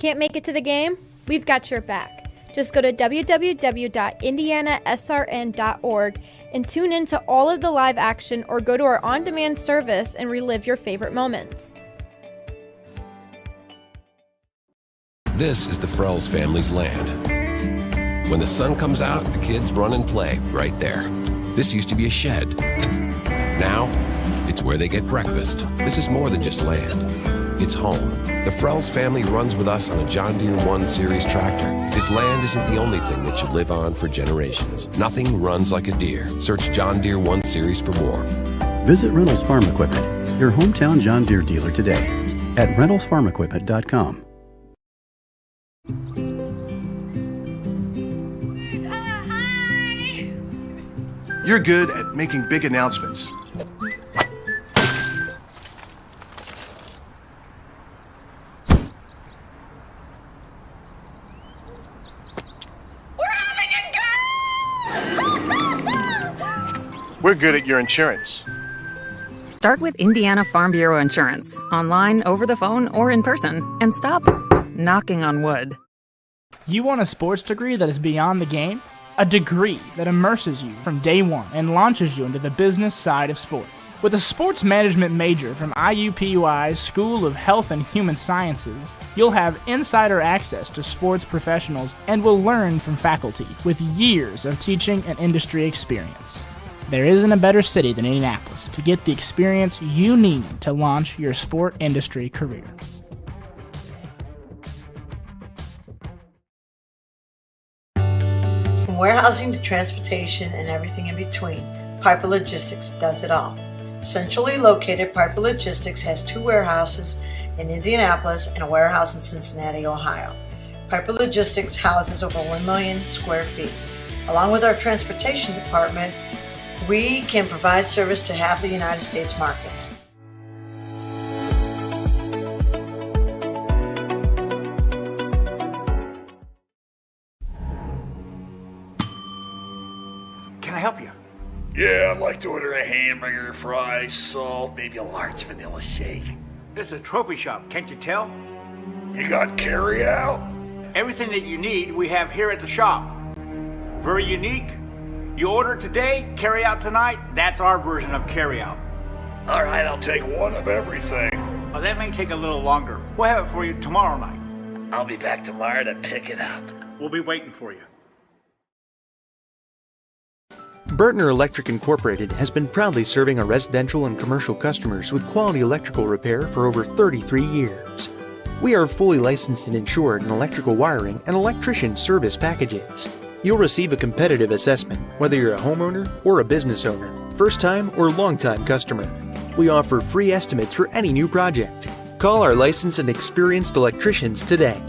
Can't make it to the game? We've got your back. Just go to www.IndianaSRN.org and tune in to all of the live action, or go to our on-demand service and relive your favorite moments. This is the Frells family's land. When the sun comes out, the kids run and play right there. This used to be a shed. Now, it's where they get breakfast. This is more than just land. It's home. The Frells family runs with us on a John Deere 1 Series tractor. His land isn't the only thing that should live on for generations. Nothing runs like a Deere. Search John Deere 1 Series for more. Visit Reynolds Farm Equipment, your hometown John Deere dealer today at reynoldsfarmequipment.com. You're good at making big announcements. We're good at your insurance. Start with Indiana Farm Bureau Insurance, online, over the phone, or in person, and stop knocking on wood. You want a sports degree that is beyond the game? A degree that immerses you from day one and launches you into the business side of sports. With a sports management major from IUPUI's School of Health and Human Sciences, you'll have insider access to sports professionals and will learn from faculty with years of teaching and industry experience. There isn't a better city than Indianapolis to get the experience you need to launch your sport industry career. From warehousing to transportation and everything in between, Piper Logistics does it all. Centrally located, Piper Logistics has 2 warehouses in Indianapolis and a warehouse in Cincinnati, Ohio. Piper Logistics houses over 1 million square feet. Along with our transportation department, we can provide service to half the United States markets. Can I help you? Yeah, I'd like to order a hamburger, fries, salt, maybe a large vanilla shake. This is a trophy shop, can't you tell? You got carry out? Everything that you need we have here at the shop. Very unique. You order today, carry out tonight. That's our version of carry out. All right, I'll take one of everything. Well, that may take a little longer. We'll have it for you tomorrow night. I'll be back tomorrow to pick it up. We'll be waiting for you. Bertner Electric Incorporated has been proudly serving our residential and commercial customers with quality electrical repair for over 33 years. We are fully licensed and insured in electrical wiring and electrician service packages. You'll receive a competitive assessment, whether you're a homeowner or a business owner, first-time or long-time customer. We offer free estimates for any new project. Call our licensed and experienced electricians today.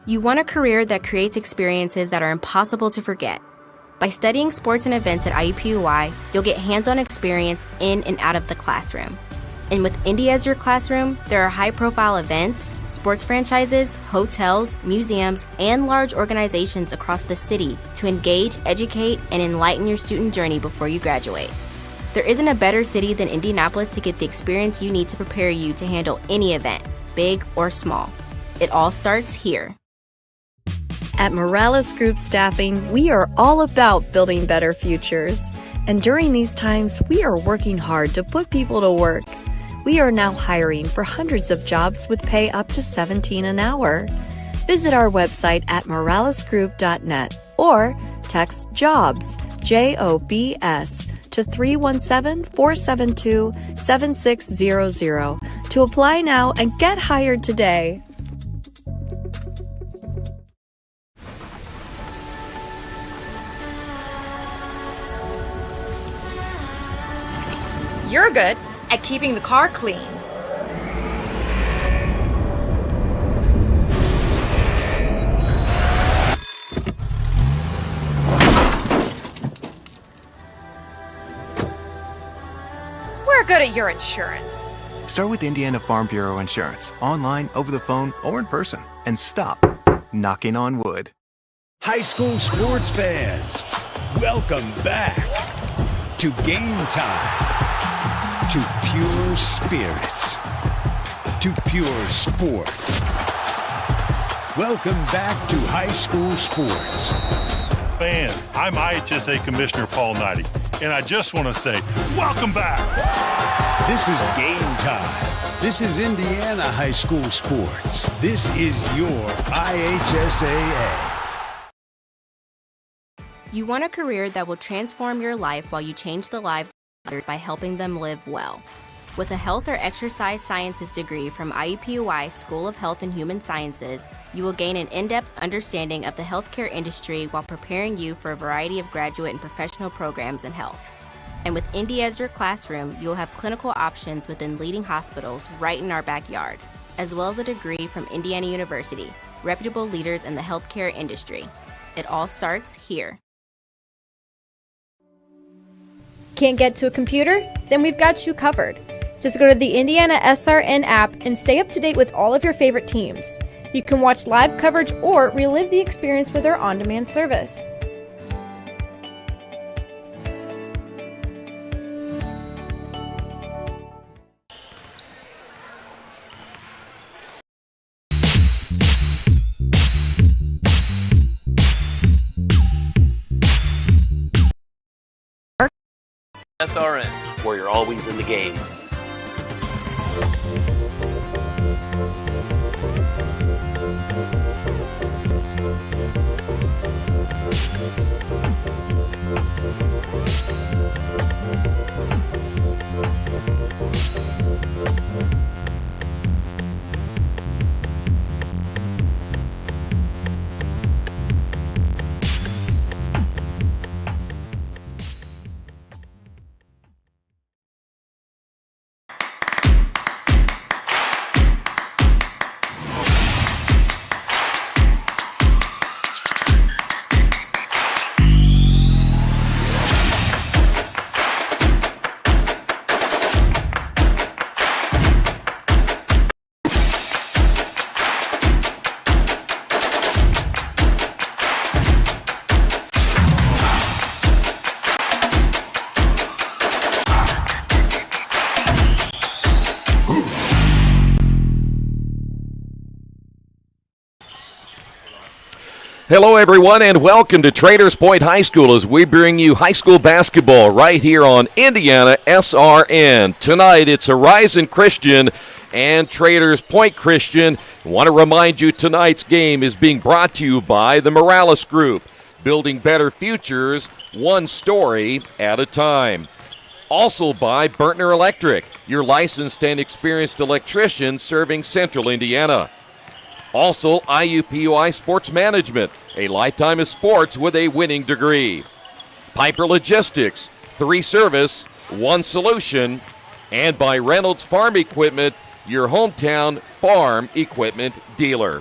You want a career that creates experiences that are impossible to forget. By studying sports and events at IUPUI, you'll get hands-on experience in and out of the classroom. And with Indy as your classroom, there are high-profile events, sports franchises, hotels, museums, and large organizations across the city to engage, educate, and enlighten your student journey before you graduate. There isn't a better city than Indianapolis to get the experience you need to prepare you to handle any event, big or small. It all starts here. At Morales Group Staffing, we are all about building better futures. And during these times, we are working hard to put people to work. We are now hiring for hundreds of jobs with pay up to $17 an hour. Visit our website at moralesgroup.net or text JOBS, JOBS, to 317-472-7600 to apply now and get hired today. You're good at keeping the car clean. We're good at your insurance. Start with Indiana Farm Bureau Insurance, online, over the phone, or in person, and stop knocking on wood. High school sports fans, welcome back to Game Time. to pure spirit, to pure sport. Welcome back to high school sports. Fans, I'm IHSAA Commissioner Paul Knighty, and I just want to say, welcome back. This is game time. This is Indiana high school sports. This is your IHSAA. You want a career that will transform your life while you change the lives of others by helping them live well. With a health or exercise sciences degree from IUPUI School of Health and Human Sciences, you will gain an in-depth understanding of the healthcare industry while preparing you for a variety of graduate and professional programs in health. And with Indy as your classroom, you will have clinical options within leading hospitals right in our backyard, as well as a degree from Indiana University, reputable leaders in the healthcare industry. It all starts here. Can't get to a computer? Then we've got you covered. Just go to the IndianaSRN app and stay up to date with all of your favorite teams. You can watch live coverage or relive the experience with our on-demand service. SRN, where you're always in the game. Hello, everyone, and welcome to Traders Point High School as we bring you high school basketball right here on IndianaSRN. Tonight, it's Horizon Christian and Traders Point Christian. I want to remind you tonight's game is being brought to you by the Morales Group, building better futures one story at a time. Also by Bertner Electric, your licensed and experienced electrician serving Central Indiana. Also, IUPUI Sports Management, a lifetime of sports with a winning degree. Piper Logistics, 3 service, 1 solution. And by Reynolds Farm Equipment, your hometown farm equipment dealer.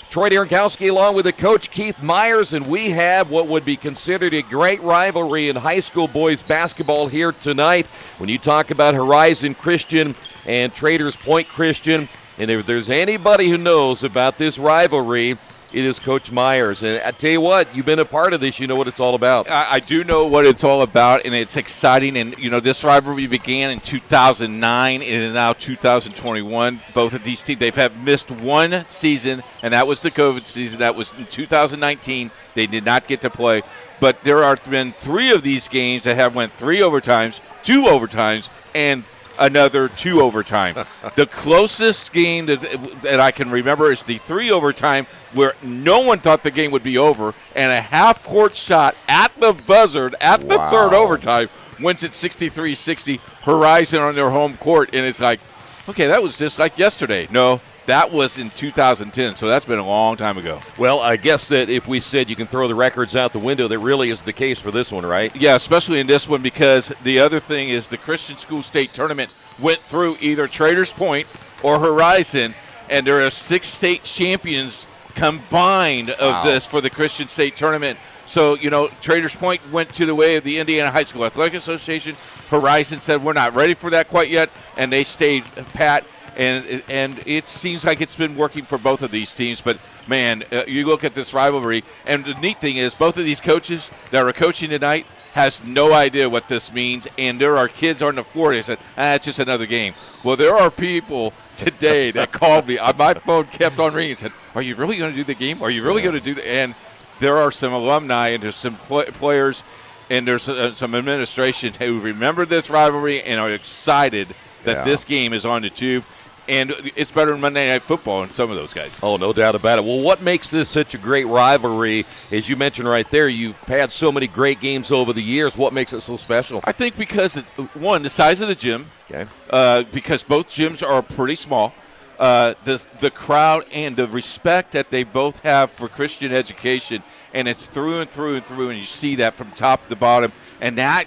Troy Dernkowski along with the coach Keith Myers, and we have what would be considered a great rivalry in high school boys basketball here tonight. When you talk about Horizon Christian and Traders Point Christian, and if there's anybody who knows about this rivalry, it is Coach Myers. And I tell you what, you've been a part of this. You know what it's all about. I do know what it's all about, and it's exciting. And, you know, this rivalry began in 2009 and is now 2021. Both of these teams, they've missed one season, and that was the COVID season. That was in 2019. They did not get to play. But there have been 3 of these games that have went 3 overtimes, 2 overtimes, and another 2 overtime. The closest game that I can remember is the 3 overtime where no one thought the game would be over, and a half-court shot at the buzzer at the third overtime wins it 63-60, Horizon on their home court, and it's like, okay, that was just like yesterday. No, that was in 2010, so that's been a long time ago. Well, I guess that if we said you can throw the records out the window, that really is the case for this one, right? Yeah, especially in this one, because the other thing is the Christian School State Tournament went through either Traders Point or Horizon, and there are 6 state champions combined of this for the Christian State Tournament. So, you know, Traders Point went to the way of the Indiana High School Athletic Association. Horizon said, we're not ready for that quite yet, and they stayed pat. And it seems like it's been working for both of these teams. But, man, you look at this rivalry, and the neat thing is both of these coaches that are coaching tonight, has no idea what this means, and there are kids on the floor that said, it's just another game. Well, there are people today that called me. My phone kept on ringing and said, are you really going to do the game? Are you really going to do the – and there are some alumni and there's some players and there's some administration who remember this rivalry and are excited that this game is on the tube. And it's better than Monday Night Football in some of those guys. Oh, no doubt about it. Well, what makes this such a great rivalry, as you mentioned right there, you've had so many great games over the years. What makes it so special? I think because, one, the size of the gym, because both gyms are pretty small, the crowd and the respect that they both have for Christian education, and it's through and through and through, and you see that from top to bottom, and that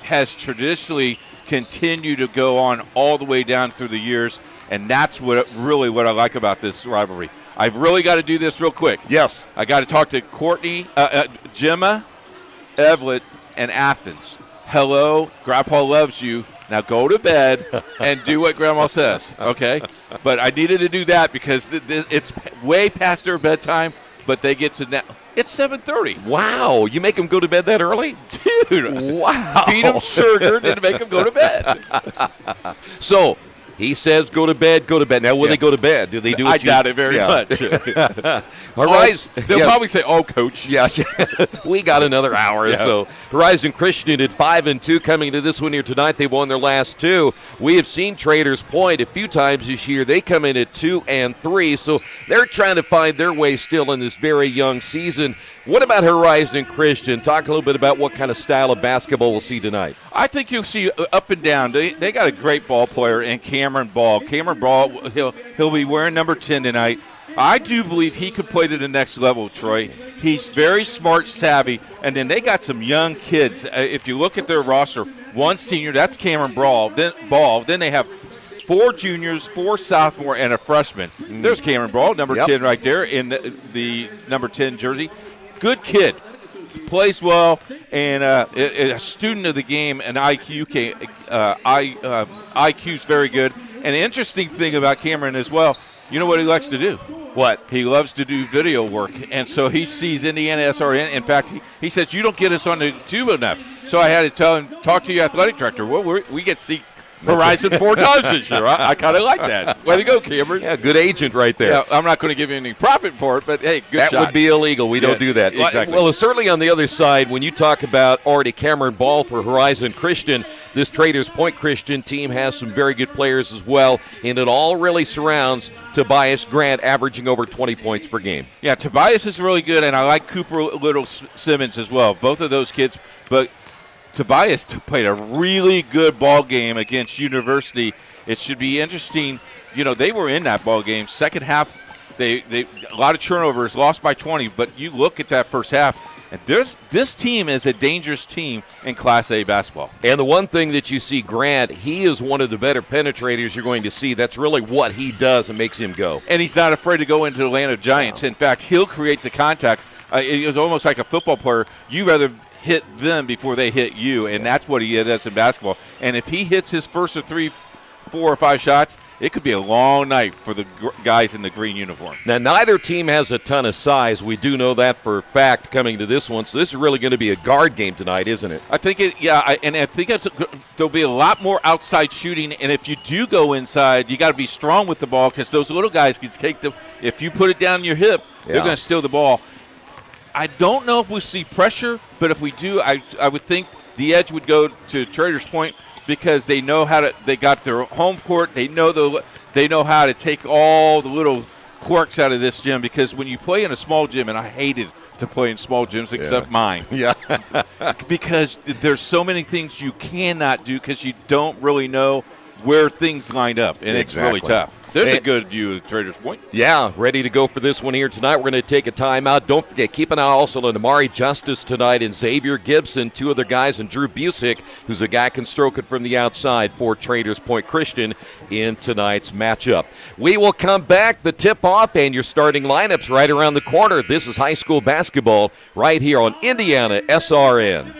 has traditionally continued to go on all the way down through the years. And that's what I like about this rivalry. I've really got to do this real quick. Yes. I got to talk to Courtney, Gemma, Evelyn, and Athens. Hello, Grandpa loves you. Now go to bed and do what Grandma says, okay? But I needed to do that because it's way past their bedtime, but they get to now. It's 7:30. Wow, you make them go to bed that early? Dude. Wow. Feed them sugar, didn't make them go to bed. So, he says go to bed, go to bed. Now, will they go to bed? Do they do I doubt it very much. They'll probably say, Coach. Yes, we got another hour or so. Horizon Christian at 5-2 coming to this one here tonight. They won their last two. We have seen Traders Point a few times this year. They come in at 2-3, so they're trying to find their way still in this very young season. What about Horizon Christian? Talk a little bit about what kind of style of basketball we'll see tonight. I think you'll see up and down. They got a great ball player in Cameron Ball. Cameron Ball, he'll be wearing number 10 tonight. I do believe he could play to the next level, Troy. He's very smart, savvy, and then they got some young kids. If you look at their roster, one senior, that's Cameron Ball. Then they have 4 juniors, 4 sophomore, and a freshman. There's Cameron Ball, number 10 right there in the number 10 jersey. Good kid. Plays well, and a student of the game, and IQ's very good. And the interesting thing about Cameron as well, you know what he likes to do? What? He loves to do video work, and so he sees IndianaSRN. In fact, he says, you don't get us on the tube enough. So I had to tell him, talk to your athletic director. Well, we get to see Horizon 4 times this year. I kind of like that. Way to go, Cameron. Yeah, good agent right there. Yeah, I'm not going to give you any profit for it, but, hey, good shot. That would be illegal. We don't do that. Exactly. Well, certainly on the other side, when you talk about already Cameron Ball for Horizon Christian, this Traders Point Christian team has some very good players as well, and it all really surrounds Tobias Grant averaging over 20 points per game. Yeah, Tobias is really good, and I like Cooper Little Simmons as well, both of those kids, but Tobias played a really good ball game against University. It should be interesting. You know, they were in that ball game. Second half, they a lot of turnovers, lost by 20. But you look at that first half, and this team is a dangerous team in Class A basketball. And the one thing that you see, Grant, he is one of the better penetrators you're going to see. That's really what he does and makes him go. And he's not afraid to go into the land of giants. Wow. In fact, he'll create the contact. It was almost like a football player. You rather hit them before they hit you, and that's what he does in basketball. And if he hits his first of 3, 4, or 5 shots, it could be a long night for the guys in the green uniform. Now, neither team has a ton of size. We do know that for a fact coming to this one. So this is really going to be a guard game tonight, isn't it? I think I think there'll be a lot more outside shooting. And if you do go inside, you got to be strong with the ball because those little guys can take them. If you put it down your hip, they're going to steal the ball. I don't know if we'll see pressure, but if we do, I would think the edge would go to Traders Point because they know how to. They got their home court. They know how to take all the little quirks out of this gym because when you play in a small gym, and I hated to play in small gyms except mine. Yeah. Because there's so many things you cannot do because you don't really know where things line up, and it's really tough. There's a good view of Traders Point. Yeah, ready to go for this one here tonight. We're going to take a timeout. Don't forget, keep an eye also on Amari Justice tonight and Xavier Gibson, 2 other guys, and Drew Busick, who's a guy can stroke it from the outside for Traders Point Christian in tonight's matchup. We will come back, the tip-off, and your starting lineups right around the corner. This is high school basketball right here on IndianaSRN.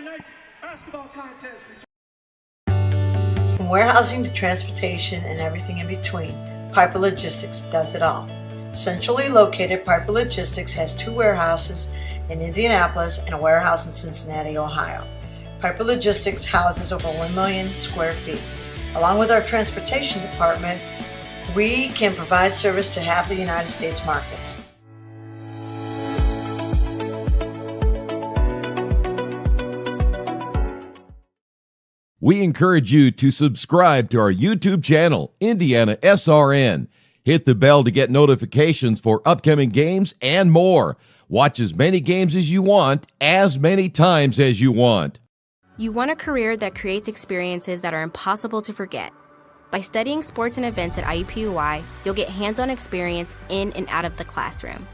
From warehousing to transportation and everything in between, Piper Logistics does it all. Centrally located, Piper Logistics has 2 warehouses in Indianapolis and a warehouse in Cincinnati, Ohio. Piper Logistics houses over 1 million square feet. Along with our transportation department, we can provide service to half the United States markets. We encourage you to subscribe to our YouTube channel, IndianaSRN. Hit the bell to get notifications for upcoming games and more. Watch as many games as you want, as many times as you want. You want a career that creates experiences that are impossible to forget. By studying sports and events at IUPUI, you'll get hands-on experience in and out of the classroom.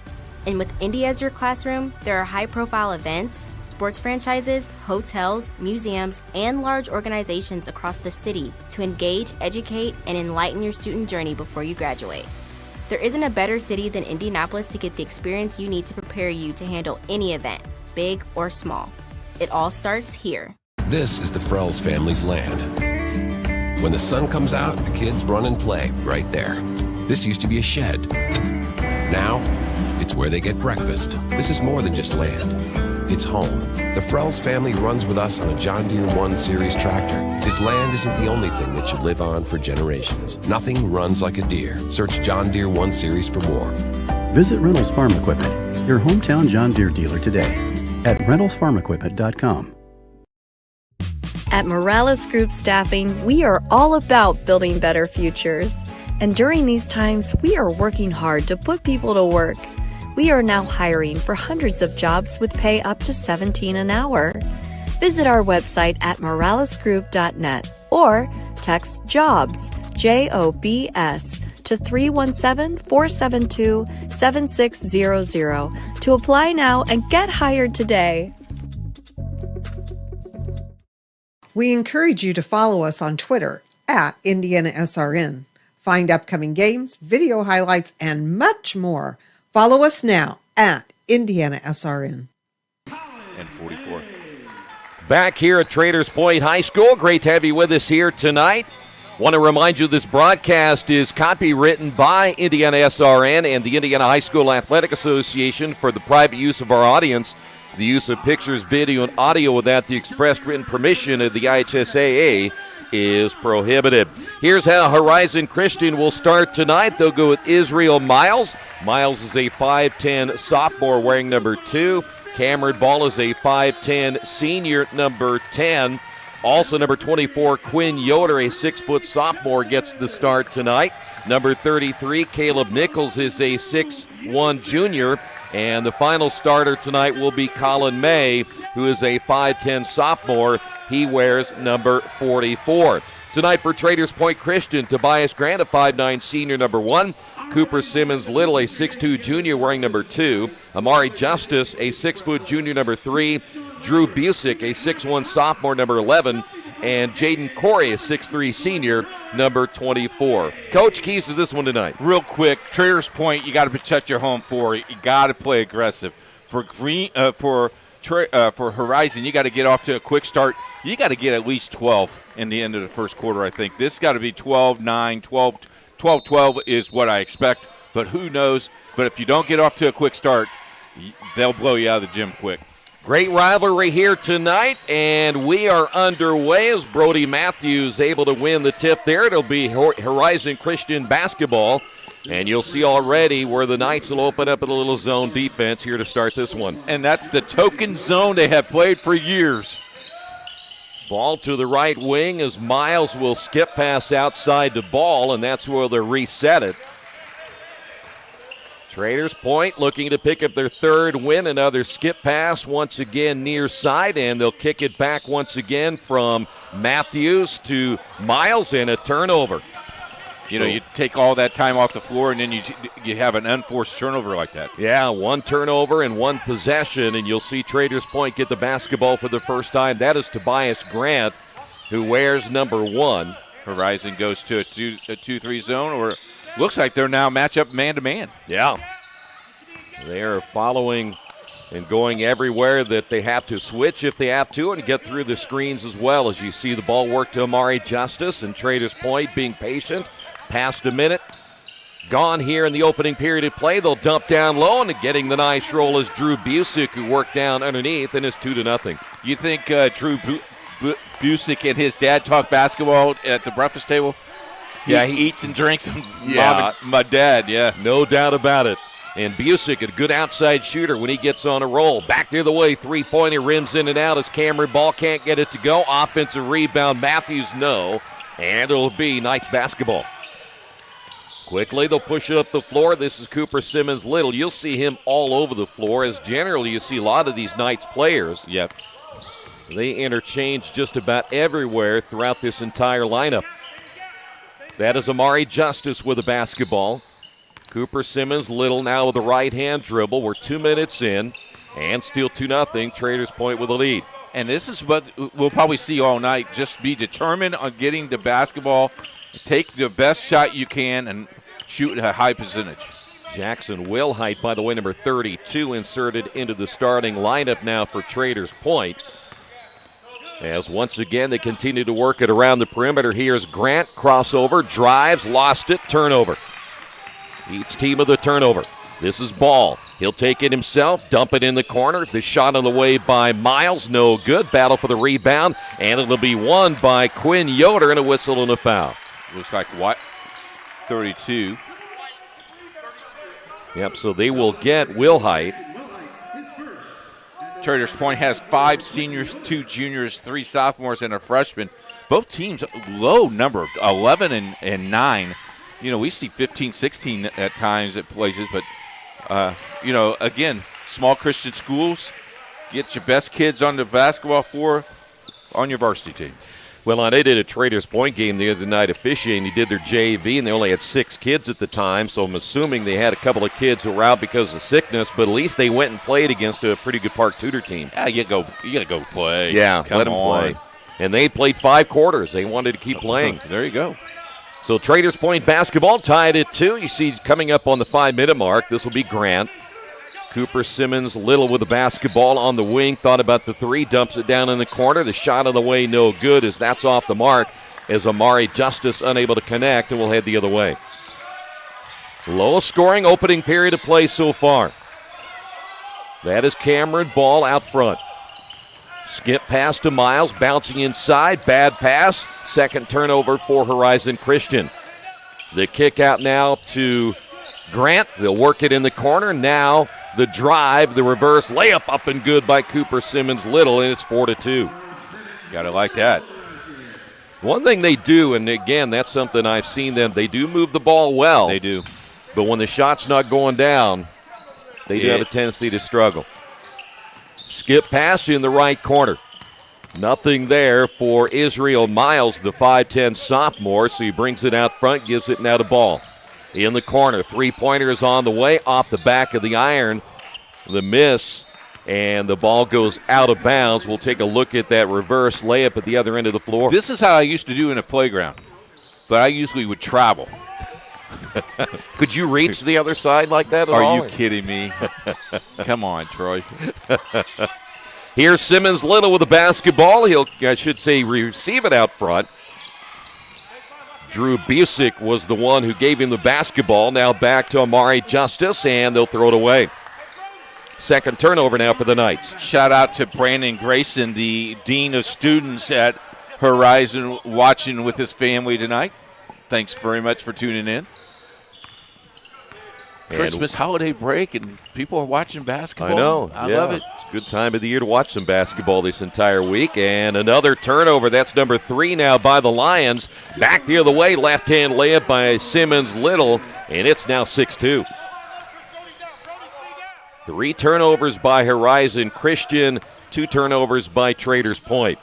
And with Indy as your classroom, there are high-profile events, sports franchises, hotels, museums, and large organizations across the city to engage, educate, and enlighten your student journey before you graduate. There isn't a better city than Indianapolis to get the experience you need to prepare you to handle any event, big or small. It all starts here. This is the Frells family's land. When the sun comes out, the kids run and play right there. This used to be a shed. Now, it's where they get breakfast. This is more than just land. It's home. The Frells family runs with us on a John Deere 1 Series tractor. This land isn't the only thing that should live on for generations. Nothing runs like a Deere. Search John Deere 1 Series for more. Visit Reynolds Farm Equipment, your hometown John Deere dealer today at reynoldsfarmequipment.com. At Morales Group Staffing, we are all about building better futures. And during these times, we are working hard to put people to work. We are now hiring for hundreds of jobs with pay up to $17 an hour. Visit our website at moralesgroup.net or text JOBS, JOBS, to 317-472-7600 to apply now and get hired today. We encourage you to follow us on Twitter at IndianaSRN. Find upcoming games, video highlights, and much more. Follow us now at IndianaSRN. And 44. Back here at Traders Point High School. Great to have you with us here tonight. Want to remind you this broadcast is copywritten by IndianaSRN and the Indiana High School Athletic Association for the private use of our audience. The use of pictures, video, and audio without the expressed written permission of the IHSAA is prohibited. Here's how Horizon Christian will start tonight. They'll go with Israel Miles. Miles is a 5'10 sophomore wearing number 2. Cameron Ball is a 5'10 senior, number 10. Also number 24, Quinn Yoder, a 6-foot sophomore, gets the start tonight. Number 33, Caleb Nichols, is a 6'1 junior. And the final starter tonight will be Colin May, who is a 5'10 sophomore. He wears number 44. Tonight for Traders Point Christian, Tobias Grant, a 5'9 senior, number 1. Cooper Simmons Little, a 6'2 junior, wearing number 2. Amari Justice, a 6-foot junior, number 3. Drew Busick, a 6'1 sophomore, number 11. And Jaden Corey, a 6'3 senior, number 24. Coach, keys to this one tonight. Real quick, Traders Point, you got to protect your home floor. You got to play aggressive. For Horizon, you got to get off to a quick start. You got to get at least 12 in the end of the first quarter, I think. This got to be 12-9, 12-12 is what I expect, but who knows. But if you don't get off to a quick start, they'll blow you out of the gym quick. Great rivalry here tonight, and we are underway as Brody Matthews able to win the tip there. It'll be Horizon Christian basketball, and you'll see already where the Knights will open up a little zone defense here to start this one. And that's the token zone they have played for years. Ball to the right wing as Miles will skip pass outside the ball, and that's where they'll reset it. Traders Point looking to pick up their third win. Another skip pass once again near side, and they'll kick it back once again from Matthews to Miles, and a turnover. You know, you take all that time off the floor, and then you have an unforced turnover like that. Yeah, one turnover and one possession, and you'll see Traders Point get the basketball for the first time. That is Tobias Grant, who wears number 1. Horizon goes to a 2-3 zone, or looks like they're now match up man-to-man. Yeah. They are following and going everywhere that they have to switch if they have to and get through the screens as well. As you see the ball work to Amari Justice, and Traders Point being patient. Past a minute. Gone here in the opening period of play. They'll dump down low, and getting the nice roll is Drew Busick, who worked down underneath, and it's 2-0. You think Busick and his dad talk basketball at the breakfast table? He eats and drinks. Yeah. My dad, yeah. No doubt about it. And Busick, a good outside shooter when he gets on a roll. Back the other way, three-pointer rims in and out as Cameron Ball can't get it to go. Offensive rebound, Matthews no. And it'll be Knights basketball. Quickly, they'll push it up the floor. This is Cooper Simmons Little. You'll see him all over the floor, as generally you see a lot of these Knights players. Yep. They interchange just about everywhere throughout this entire lineup. That is Amari Justice with the basketball. Cooper Simmons Little now with the right-hand dribble. We're 2 minutes in, and still 2-0. Traders Point with a lead. And this is what we'll probably see all night. Just be determined on getting the basketball, take the best shot you can, and shoot a high percentage. Jackson Wilhite, by the way, number 32, inserted into the starting lineup now for Traders Point. As once again they continue to work it around the perimeter. Here's Grant, crossover, drives, lost it, turnover. Each team with a turnover. This is Ball. He'll take it himself, dump it in the corner. The shot on the way by Miles, no good. Battle for the rebound, and it'll be won by Quinn Yoder, and a whistle and a foul. Looks like what? 32. Yep, so they will get Wilhite. Traders Point has 5 seniors, 2 juniors, 3 sophomores, and a freshman. Both teams low number, 11 and 9. You know, we see 15, 16 at times at places, but, again, small Christian schools, get your best kids on the basketball floor on your varsity team. Well, I did a Traders Point game the other night officiating. He did their JV, and they only had 6 kids at the time, so I'm assuming they had a couple of kids who were out because of sickness, but at least they went and played against a pretty good Park Tudor team. Yeah, you gotta go play. Yeah, let them play. And they played 5 quarters. They wanted to keep playing. There you go. So Traders Point basketball tied at 2. You see coming up on the 5-minute mark, this will be Grant. Cooper Simmons Little with the basketball on the wing. Thought about the 3, dumps it down in the corner. The shot on the way no good, as that's off the mark, as Amari Justice unable to connect, and will head the other way. Lowest scoring opening period of play so far. That is Cameron Ball out front. Skip pass to Miles, bouncing inside, bad pass. Second turnover for Horizon Christian. The kick out now to Grant. They'll work it in the corner. Now the drive, the reverse layup up and good by Cooper Simmons Little, and it's 4-2. Gotta like that. One thing they do, and again, that's something I've seen them, they do move the ball well. They do. But when the shot's not going down, they do have a tendency to struggle. Skip pass in the right corner. Nothing there for Israel Miles, the 5'10 sophomore, so he brings it out front, gives it now to Ball. In the corner, 3-pointer is on the way, off the back of the iron. The miss, and the ball goes out of bounds. We'll take a look at that reverse layup at the other end of the floor. This is how I used to do in a playground, but I usually would travel. Could you reach the other side like that at all? Are you kidding me? Come on, Troy. Here's Simmons Little with the basketball. He'll, I should say, receive it out front. Drew Busick was the one who gave him the basketball. Now back to Amari Justice, and they'll throw it away. Second turnover now for the Knights. Shout out to Brandon Grayson, the Dean of Students at Horizon, watching with his family tonight. Thanks very much for tuning in. Christmas holiday break, and people are watching basketball. I know. I love it. It's a good time of the year to watch some basketball this entire week. And another turnover. That's number 3 now by the Lions. Back the other way. Left-hand layup by Simmons Little, and it's now 6-2. 3 turnovers by Horizon Christian, 2 turnovers by Traders Point.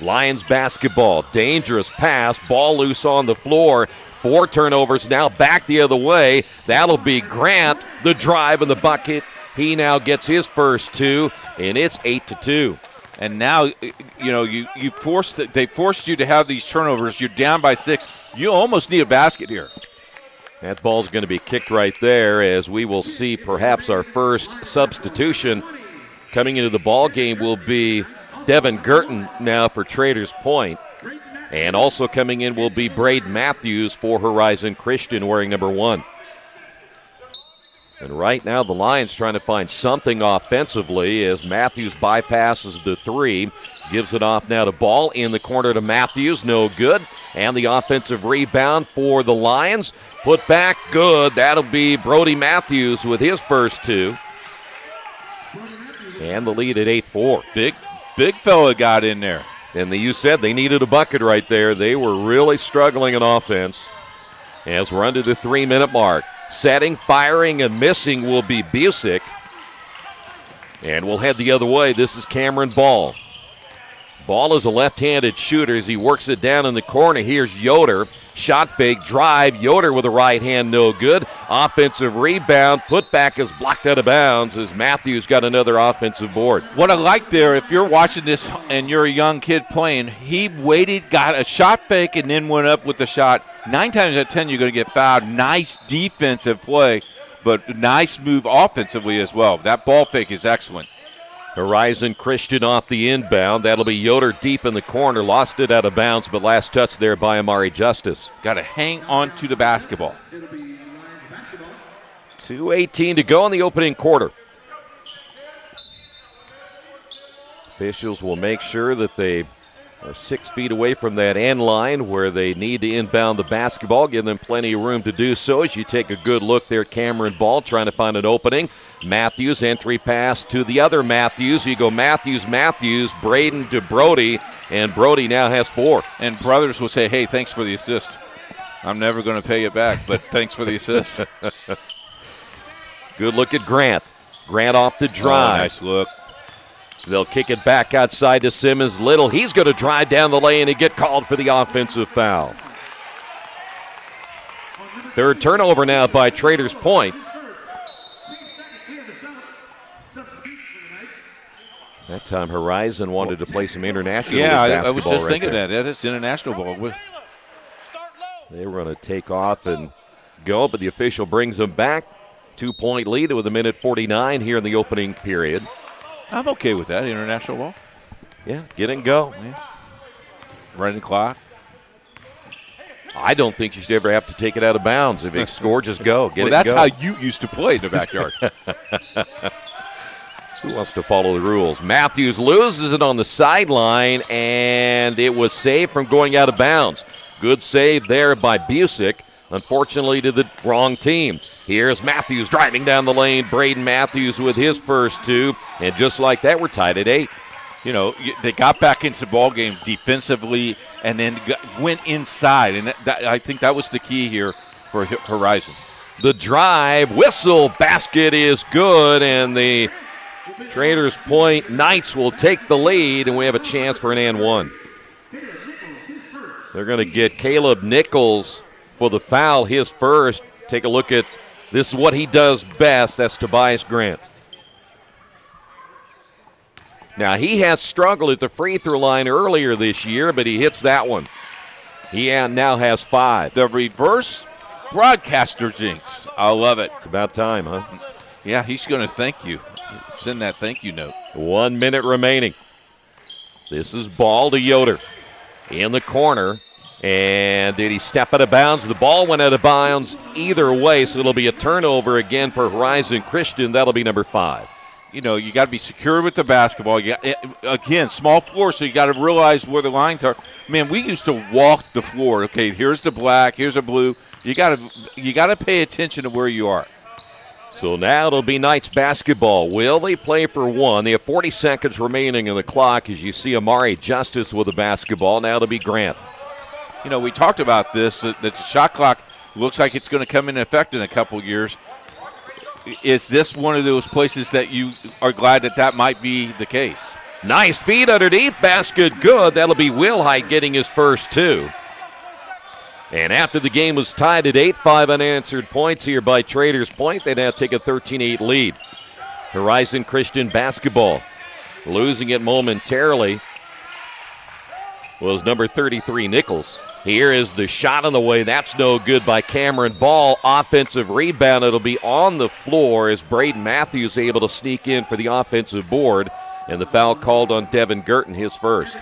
Lions basketball. Dangerous pass. Ball loose on the floor. 4 turnovers now back the other way. That'll be Grant, the drive and the bucket. He now gets his first 2, and it's 8-2. And now, they forced you to have these turnovers. You're down by 6. You almost need a basket here. That ball's going to be kicked right there, as we will see perhaps our first substitution coming into the ball game will be Devin Girton now for Traders Point. And also coming in will be Braden Matthews for Horizon Christian, wearing number 1. And right now the Lions trying to find something offensively as Matthews bypasses the three. Gives it off now to Ball in the corner to Matthews. No good. And the offensive rebound for the Lions. Put back good. That'll be Brody Matthews with his first two. And the lead at 8-4. Big fella got in there. And you said they needed a bucket right there. They were really struggling in offense. As we're under the 3-minute mark. Setting, firing, and missing will be Busick. And we'll head the other way. This is Cameron Ball. Ball is a left-handed shooter as he works it down in the corner. Here's Yoder. Shot fake, drive. Yoder with a right hand, no good. Offensive rebound. Putback is blocked out of bounds as Matthews got another offensive board. What I like there, if you're watching this and you're a young kid playing, he waited, got a shot fake, and then went up with the shot. 9 times out of 10, you're going to get fouled. Nice defensive play, but nice move offensively as well. That ball fake is excellent. Horizon Christian off the inbound. That'll be Yoder deep in the corner. Lost it out of bounds, but last touch there by Amari Justice. Got to hang on to the basketball. 2:18 to go in the opening quarter. Officials will make sure that they are 6 feet away from that end line where they need to inbound the basketball, give them plenty of room to do so. As you take a good look there, Cameron Ball trying to find an opening. Matthews, entry pass to the other Matthews. You go Matthews, Braden to Brody, and Brody now has 4. And Brothers will say, hey, thanks for the assist. I'm never going to pay it back, but thanks for the assist. Good look at Grant. Grant off the drive. Oh, nice look. They'll kick it back outside to Simmons. Little, he's going to drive down the lane and get called for the offensive foul. Third turnover now by Traders Point. That time Horizon wanted to play some international basketball. Yeah, I was just right thinking there. that. It's international ball. They were going to take off and go, but the official brings them back. 2-point lead with 1:49 here in the opening period. I'm okay with that, international ball. Yeah, get and go. Yeah. Running the clock. I don't think you should ever have to take it out of bounds. If it's score, just go. Get well, it that's go. how you used to play in the backyard. Who wants to follow the rules? Matthews loses it on the sideline, and it was saved from going out of bounds. Good save there by Busick. Unfortunately to the wrong team. Here's Matthews driving down the lane. Braden Matthews with his first 2. And just like that, we're tied at 8. You know, they got back into the ball game defensively and then went inside. And I think that was the key here for Horizon. The drive, whistle, basket is good. And the Traders Point Knights will take the lead. And we have a chance for an and one. They're going to get Caleb Nichols for the foul, his first. Take a look at this is what he does best. That's Tobias Grant. Now, he has struggled at the free throw line earlier this year, but he hits that one. He now has 5. The reverse broadcaster jinx. I love it. It's about time, huh? Yeah, he's going to thank you. Send that thank you note. 1 minute remaining. This is Ball to Yoder in the corner. And did he step out of bounds? The ball went out of bounds either way, so it'll be a turnover again for Horizon Christian. That'll be number 5. You know, you got to be secure with the basketball. Again, small floor, so you got to realize where the lines are. Man, we used to walk the floor. Okay, here's the black, here's the blue. You got to pay attention to where you are. So now it'll be Knights basketball. Will they play for 1? They have 40 seconds remaining in the clock as you see Amari Justice with the basketball. Now it'll be Grant. You know, we talked about this, that the shot clock looks like it's going to come into effect in a couple years. Is this one of those places that you are glad that might be the case? Nice feed underneath, basket good. That'll be Wilhite getting his first 2. And after the game was tied at 8, 5 unanswered points here by Traders Point, they now take a 13-8 lead. Horizon Christian basketball losing it momentarily was number 33, Nichols. Here is the shot on the way. That's no good by Cameron Ball. Offensive rebound. It'll be on the floor as Braden Matthews able to sneak in for the offensive board. And the foul called on Devin Girton, his first.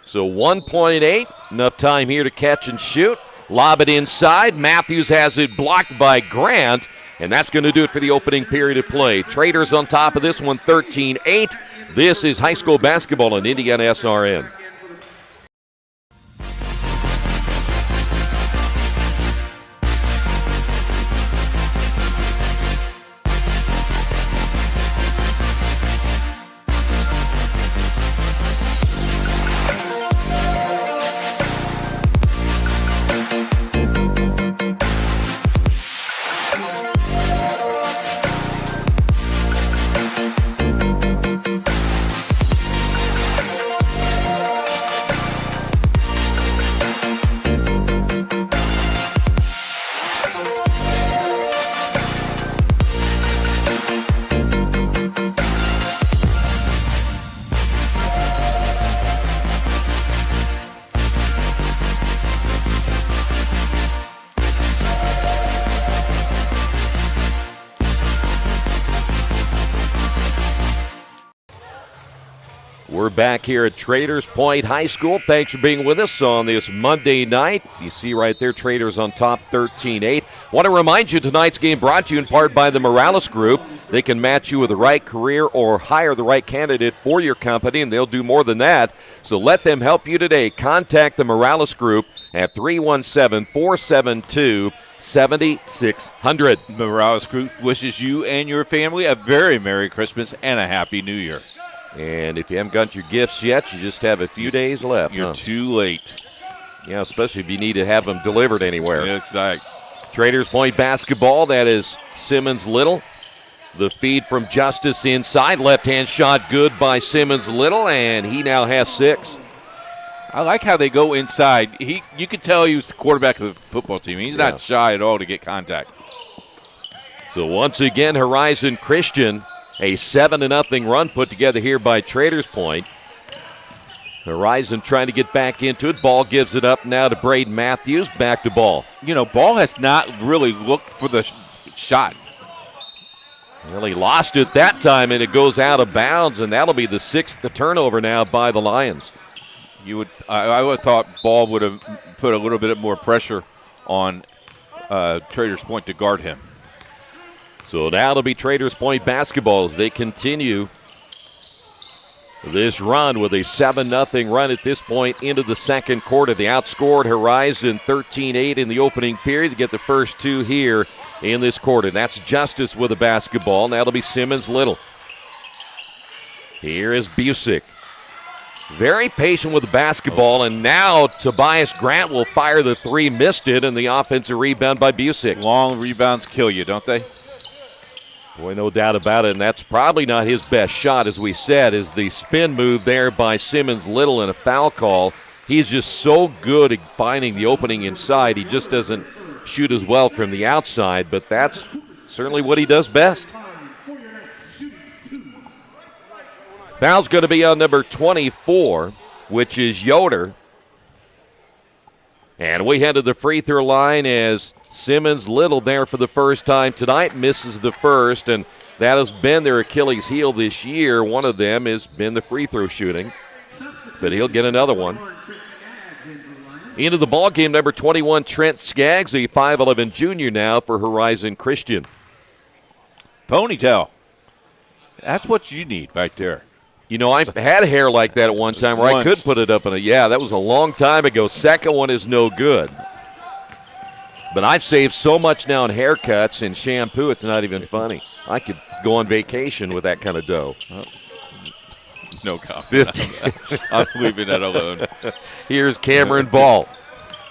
So 1.8, enough time here to catch and shoot. lob it inside. Matthews has it blocked by Grant, and that's going to do it for the opening period of play. Traders on top of this one, 13-8. This is high school basketball on IndianaSRN. We're back here at Traders Point High School. Thanks for being with us on this Monday night. You see right there, Traders on top, 13-8. Want to remind you, tonight's game brought to you in part by the Morales Group. They can match you with the right career or hire the right candidate for your company, and they'll do more than that. So let them help you today. Contact the Morales Group at 317-472-7600. Morales Group wishes you and your family a very Merry Christmas and a Happy New Year. And if you haven't got your gifts yet, you just have a few days left. You're too late. Yeah, especially if you need to have them delivered anywhere. It's like Traders Point basketball. That is Simmons Little. The feed from Justice inside. Left-hand shot good by Simmons Little, and he now has 6. I like how they go inside. You can tell he was the quarterback of the football team. He's not shy at all to get contact. So once again, Horizon Christian, a 7-0 run put together here by Traders Point. Horizon trying to get back into it. Ball gives it up now to Braden Matthews. Back to Ball. You know, Ball has not really looked for the shot. Well, he lost it that time, and it goes out of bounds, and that'll be the 6th turnover now by the Lions. I would have thought Ball would have put a little bit more pressure on Traders Point to guard him. So now it'll be Traders Point basketball as they continue this run with a 7-0 run at this point into the second quarter. They outscored Horizon 13-8 in the opening period to get the first 2 here in this quarter. That's Justice with the basketball. Now it'll be Simmons Little. Here is Busick. Very patient with the basketball, and now Tobias Grant will fire the 3, missed it, and the offensive rebound by Busick. Long rebounds kill you, don't they? Boy, no doubt about it, and that's probably not his best shot, as we said, is the spin move there by Simmons Little and a foul call. He's just so good at finding the opening inside. He just doesn't shoot as well from the outside, but that's certainly what he does best. Foul's going to be on number 24, which is Yoder. And we head to the free throw line as Simmons Little there for the first time tonight, misses the first, and that has been their Achilles heel this year. One of them has been the free throw shooting, but he'll get another one. Into the ball game, number 21, Trent Skaggs, a 5'11 junior now for Horizon Christian. Ponytail. That's what you need right there. You know, I had hair like that at one time where I could put it up in a, that was a long time ago. Second one is no good. But I've saved so much now in haircuts and shampoo, it's not even funny. I could go on vacation with that kind of dough. No comment. I'm leaving that alone. Here's Cameron Ball,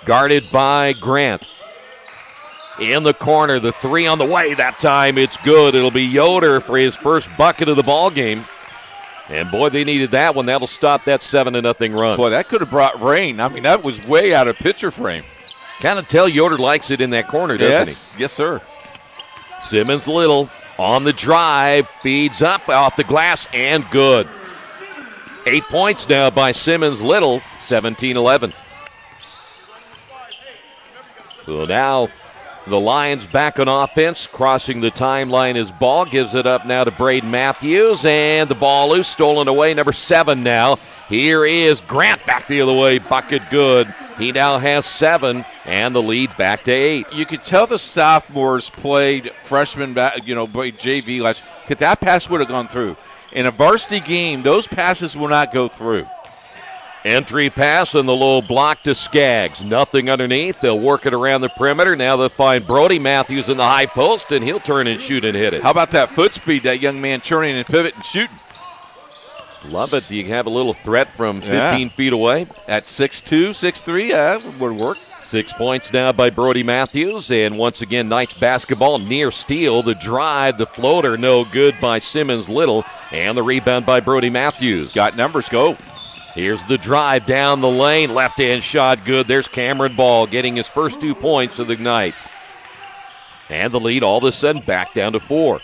guarded by Grant. In the corner, the 3 on the way. That time it's good. It'll be Yoder for his first bucket of the ball game. And, boy, they needed that one. That'll stop that 7-0 run. Boy, that could have brought rain. I mean, that was way out of picture frame. Kind of tell Yoder likes it in that corner, doesn't he? Yes, sir. Simmons Little on the drive, feeds up off the glass, and good. 8 points now by Simmons Little, 17-11. So now the Lions back on offense, crossing the timeline as Ball gives it up now to Braden Matthews, and the ball loose, stolen away, number 7 now. Here is Grant back the other way, bucket good He now has 7, and the lead back to 8. You could tell the sophomores played freshmen back, played JV last year, because that pass would have gone through. In a varsity game, those passes will not go through. Entry pass on the low block to Skaggs. Nothing underneath. They'll work it around the perimeter. Now they'll find Brody Matthews in the high post, and he'll turn and shoot and hit it. How about that foot speed, that young man turning and pivot and shooting? Love it. You have a little threat from 15 feet away. At 6'2", 6'3", that would work. 6 points now by Brody Matthews. And once again, Knights basketball near steal. The drive, the floater, no good by Simmons Little. And the rebound by Brody Matthews. Got numbers, go. Here's the drive down the lane. Left-hand shot, good. There's Cameron Ball getting his first 2 points of the night. And the lead all of a sudden back down to 4.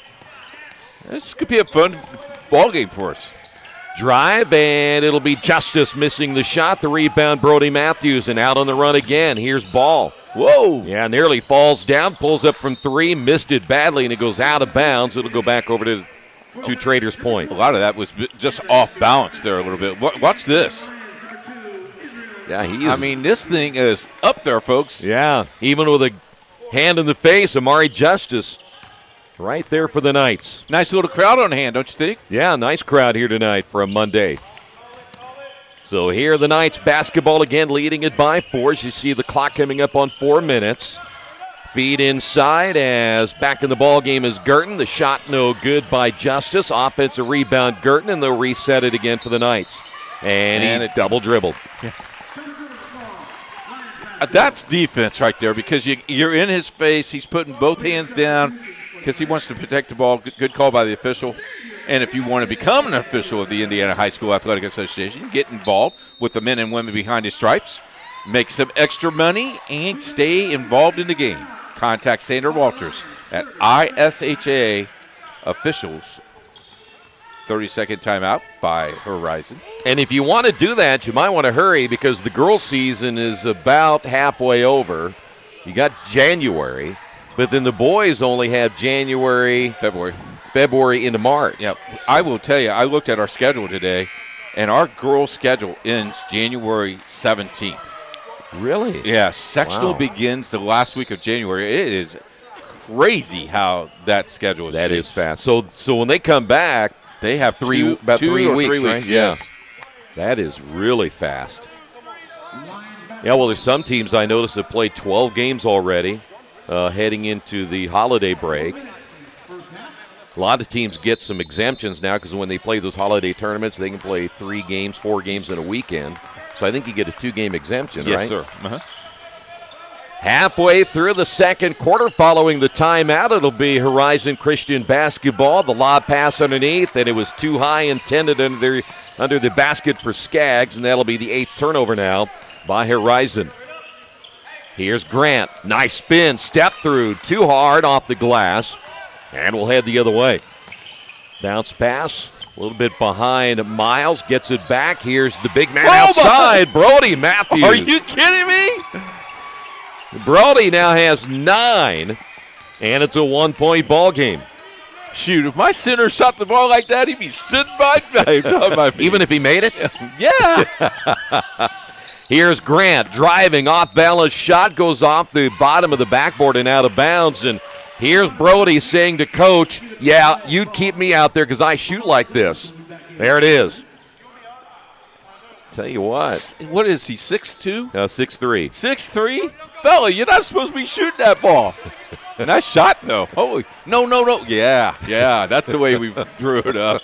This could be a fun ball game for us. Drive, and it'll be Justice missing the shot. The rebound, Brody Matthews, and out on the run again. Here's Ball. Whoa. Yeah, nearly falls down, pulls up from 3, missed it badly, and it goes out of bounds. It'll go back over to Traders Point. A lot of that was just off balance there a little bit. Watch this. Yeah, he is. This thing is up there, folks. Yeah, even with a hand in the face, Amari Justice right there for the Knights. Nice little crowd on hand, don't you think? Yeah, nice crowd here tonight for a Monday. So here the Knights basketball again, leading it by 4. As you see the clock coming up on 4 minutes. Feed inside as back in the ball game is Girton. The shot no good by Justice. Offensive rebound Girton, and they'll reset it again for the Knights. And he double dribbled. Yeah. That's defense right there, because you're in his face. He's putting both hands down because he wants to protect the ball. Good call by the official. And if you want to become an official of the Indiana High School Athletic Association, get involved with the men and women behind the stripes, make some extra money, and stay involved in the game. Contact Sandra Walters at ISHAA officials. 30-second timeout by Horizon. And if you want to do that, you might want to hurry, because the girls' season is about halfway over. You got January, but then the boys only have February into March. Yeah, I will tell you, I looked at our schedule today, and our girls' schedule ends January 17th. Really? Yeah, sectional begins the last week of January. It is crazy how that schedule is. That is fast. So when they come back, they have two 3 weeks, right? Yes. Yeah. That is really fast. Yeah, well, there's some teams I noticed that played 12 games already heading into the holiday break. A lot of teams get some exemptions now, because when they play those holiday tournaments, they can play 3 games, 4 games in a weekend. So I think you get a 2-game exemption, yes, right? Yes, sir. Uh-huh. Halfway through the second quarter, following the timeout, it'll be Horizon Christian basketball. The lob pass underneath, and it was too high, intended under the basket for Skaggs, and that'll be the 8th turnover now by Horizon. Here's Grant. Nice spin, step through, too hard off the glass, and we'll head the other way. Bounce pass, a little bit behind Miles, gets it back. Here's the big man outside, Brody Matthews. Are you kidding me? Brody now has 9, and it's a 1-point ball game. Shoot, if my center shot the ball like that, he'd be sitting by me. Even if he made it? Yeah. Here's Grant driving, off-balance shot, goes off the bottom of the backboard and out of bounds. And here's Brody saying to Coach, yeah, you'd keep me out there because I shoot like this. There it is. Tell you what. What is he, 6'2"? 6'3". 6'3"? Fella, you're not supposed to be shooting that ball. Nice shot, though. Oh, no. Yeah, that's the way we drew it up.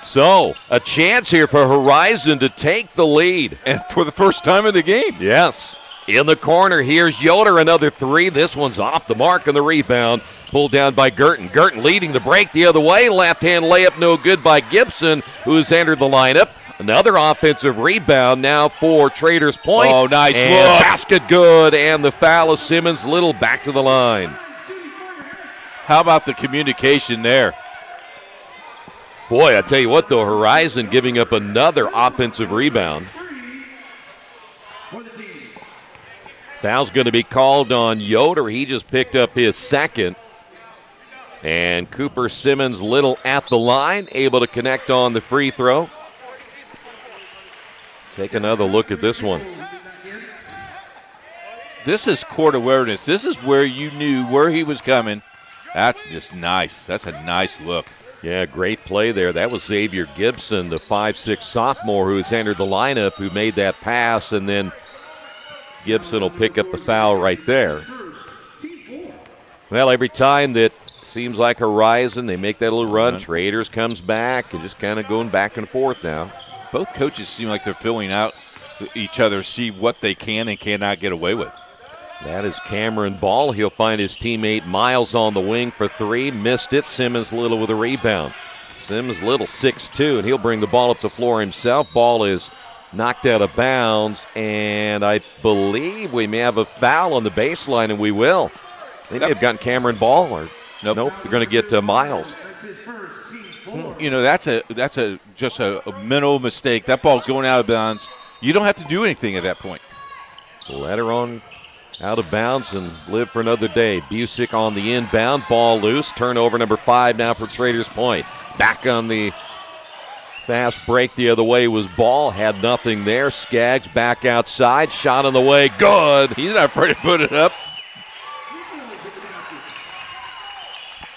So, a chance here for Horizon to take the lead. And for the first time in the game. Yes. In the corner, here's Yoder, another 3. This one's off the mark on the rebound. Pulled down by Girton. Girton leading the break the other way. Left-hand layup no good by Gibson, who's entered the lineup. Another offensive rebound now for Traders Point. Oh, nice and look. Basket good, and the foul of Simmons Little back to the line. How about the communication there? Boy, I tell you what, though, Horizon giving up another offensive rebound. Foul's going to be called on Yoder. He just picked up his second. And Cooper Simmons Little at the line, able to connect on the free throw. Take another look at this one. This is court awareness. This is where you knew where he was coming. That's just nice. That's a nice look. Yeah, great play there. That was Xavier Gibson, the 5'6" sophomore who's entered the lineup, who made that pass, and then Gibson will pick up the foul right there. Well, every time that seems like Horizon, they make that little run, Traders comes back and just kind of going back and forth now. Both coaches seem like they're filling out each other, see what they can and cannot get away with. That is Cameron Ball. He'll find his teammate Miles on the wing for three. Missed it. Simmons Little with a rebound. Simmons Little 6'2", and he'll bring the ball up the floor himself. Ball is knocked out of bounds, and I believe we may have a foul on the baseline, and we will. They may have gotten Cameron Ball, or nope, they're going to get Miles. You know, that's just a mental mistake. That ball's going out of bounds. You don't have to do anything at that point. Let her on out of bounds and live for another day. Busick on the inbound, ball loose. Turnover number 5 now for Traders Point. Back on the fast break the other way was Ball. Had nothing there. Skaggs back outside. Shot on the way. Good. He's not afraid to put it up.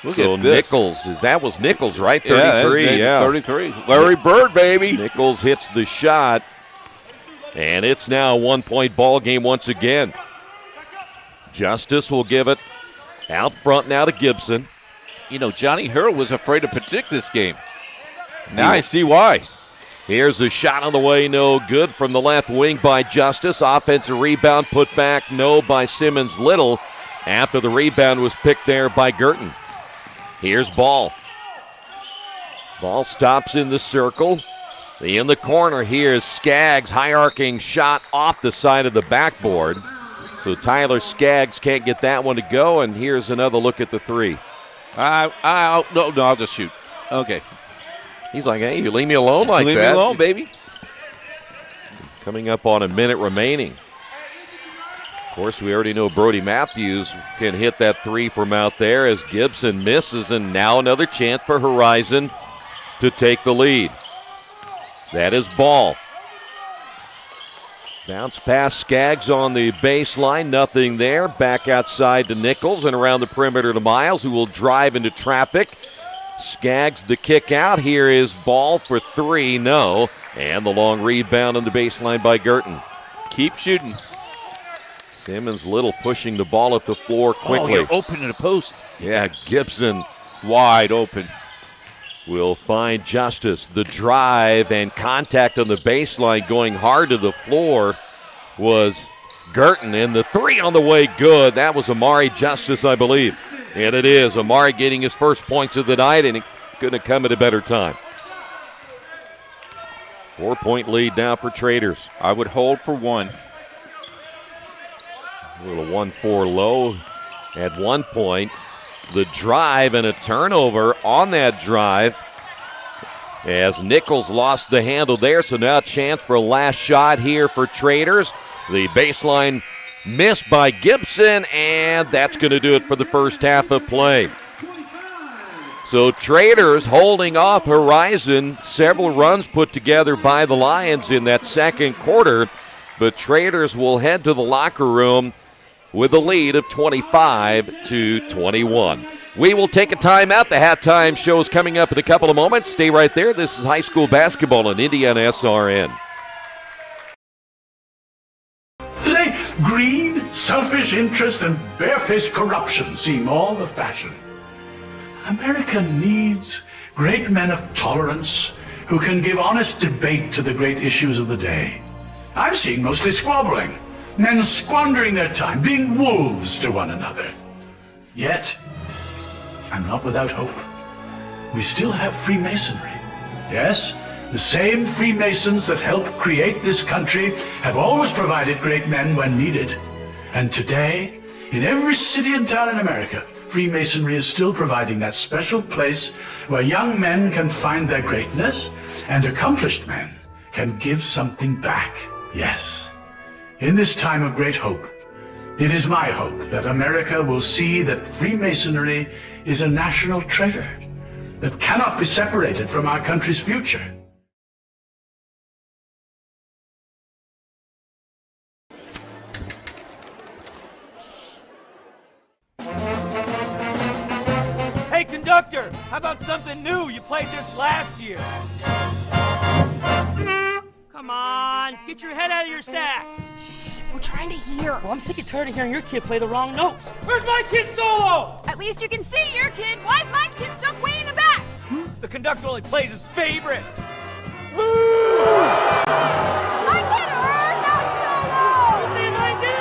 Look so at this. Nichols, that was Nichols, right? 33, yeah. 33. Larry Bird, baby. Nichols hits the shot, and it's now a 1-point ball game once again. Justice will give it out front now to Gibson. You know, Johnny Harrell was afraid to predict this game. Now I see why. Here's a shot on the way, no good from the left wing by Justice. Offensive rebound put back, no by Simmons Little after the rebound was picked there by Girton. Here's Ball. Ball stops in the circle. In the corner here is Skaggs, high arcing shot off the side of the backboard. So Tyler Skaggs can't get that one to go, and here's another look at the three. I'll just shoot. Okay. He's like, hey, you leave me alone like that. Leave me alone, baby. Coming up on a minute remaining. Of course, we already know Brody Matthews can hit that three from out there as Gibson misses, and now another chance for Horizon to take the lead. That is Ball. Bounce pass, Skaggs on the baseline, nothing there. Back outside to Nichols and around the perimeter to Miles, who will drive into traffic. Skaggs the kick out. Here is Ball for three, no. And the long rebound on the baseline by Girton. Keep shooting. Simmons Little pushing the ball up the floor quickly. Oh, you're open in the post. Yeah, Gibson wide open. Will find Justice. The drive and contact on the baseline going hard to the floor was Girton. And the three on the way, good. That was Amari Justice, I believe. And it is. Amari getting his first points of the night, and it couldn't have come at a better time. 4-point lead now for Traders. I would hold for one. A little 1-4 low at one point. The drive and a turnover on that drive as Nichols lost the handle there. So now a chance for a last shot here for Traders. The baseline missed by Gibson, and that's going to do it for the first half of play. So Traders holding off Horizon. Several runs put together by the Lions in that second quarter, but Traders will head to the locker room with a lead of 25-21. We will take a timeout. The halftime show is coming up in a couple of moments. Stay right there. This is high school basketball on IndianaSRN. Today, greed, selfish interest, and barefaced corruption seem all the fashion. America needs great men of tolerance who can give honest debate to the great issues of the day. I'm seeing mostly squabbling. Men squandering their time, being wolves to one another. Yet, I'm not without hope. We still have Freemasonry. Yes, the same Freemasons that helped create this country have always provided great men when needed. And today, in every city and town in America, Freemasonry is still providing that special place where young men can find their greatness and accomplished men can give something back. Yes. In this time of great hope, it is my hope that America will see that Freemasonry is a national treasure that cannot be separated from our country's future. Conductor, how about something new? You played this last year. Come on, get your head out of your sacks. Shh, we're trying to hear. Well, I'm sick and tired of hearing your kid play the wrong notes. Where's my kid solo? At least you can see your kid. Why is my kid stuck way in the back? The conductor only plays his favorites. My kid earned that solo! You saying I did?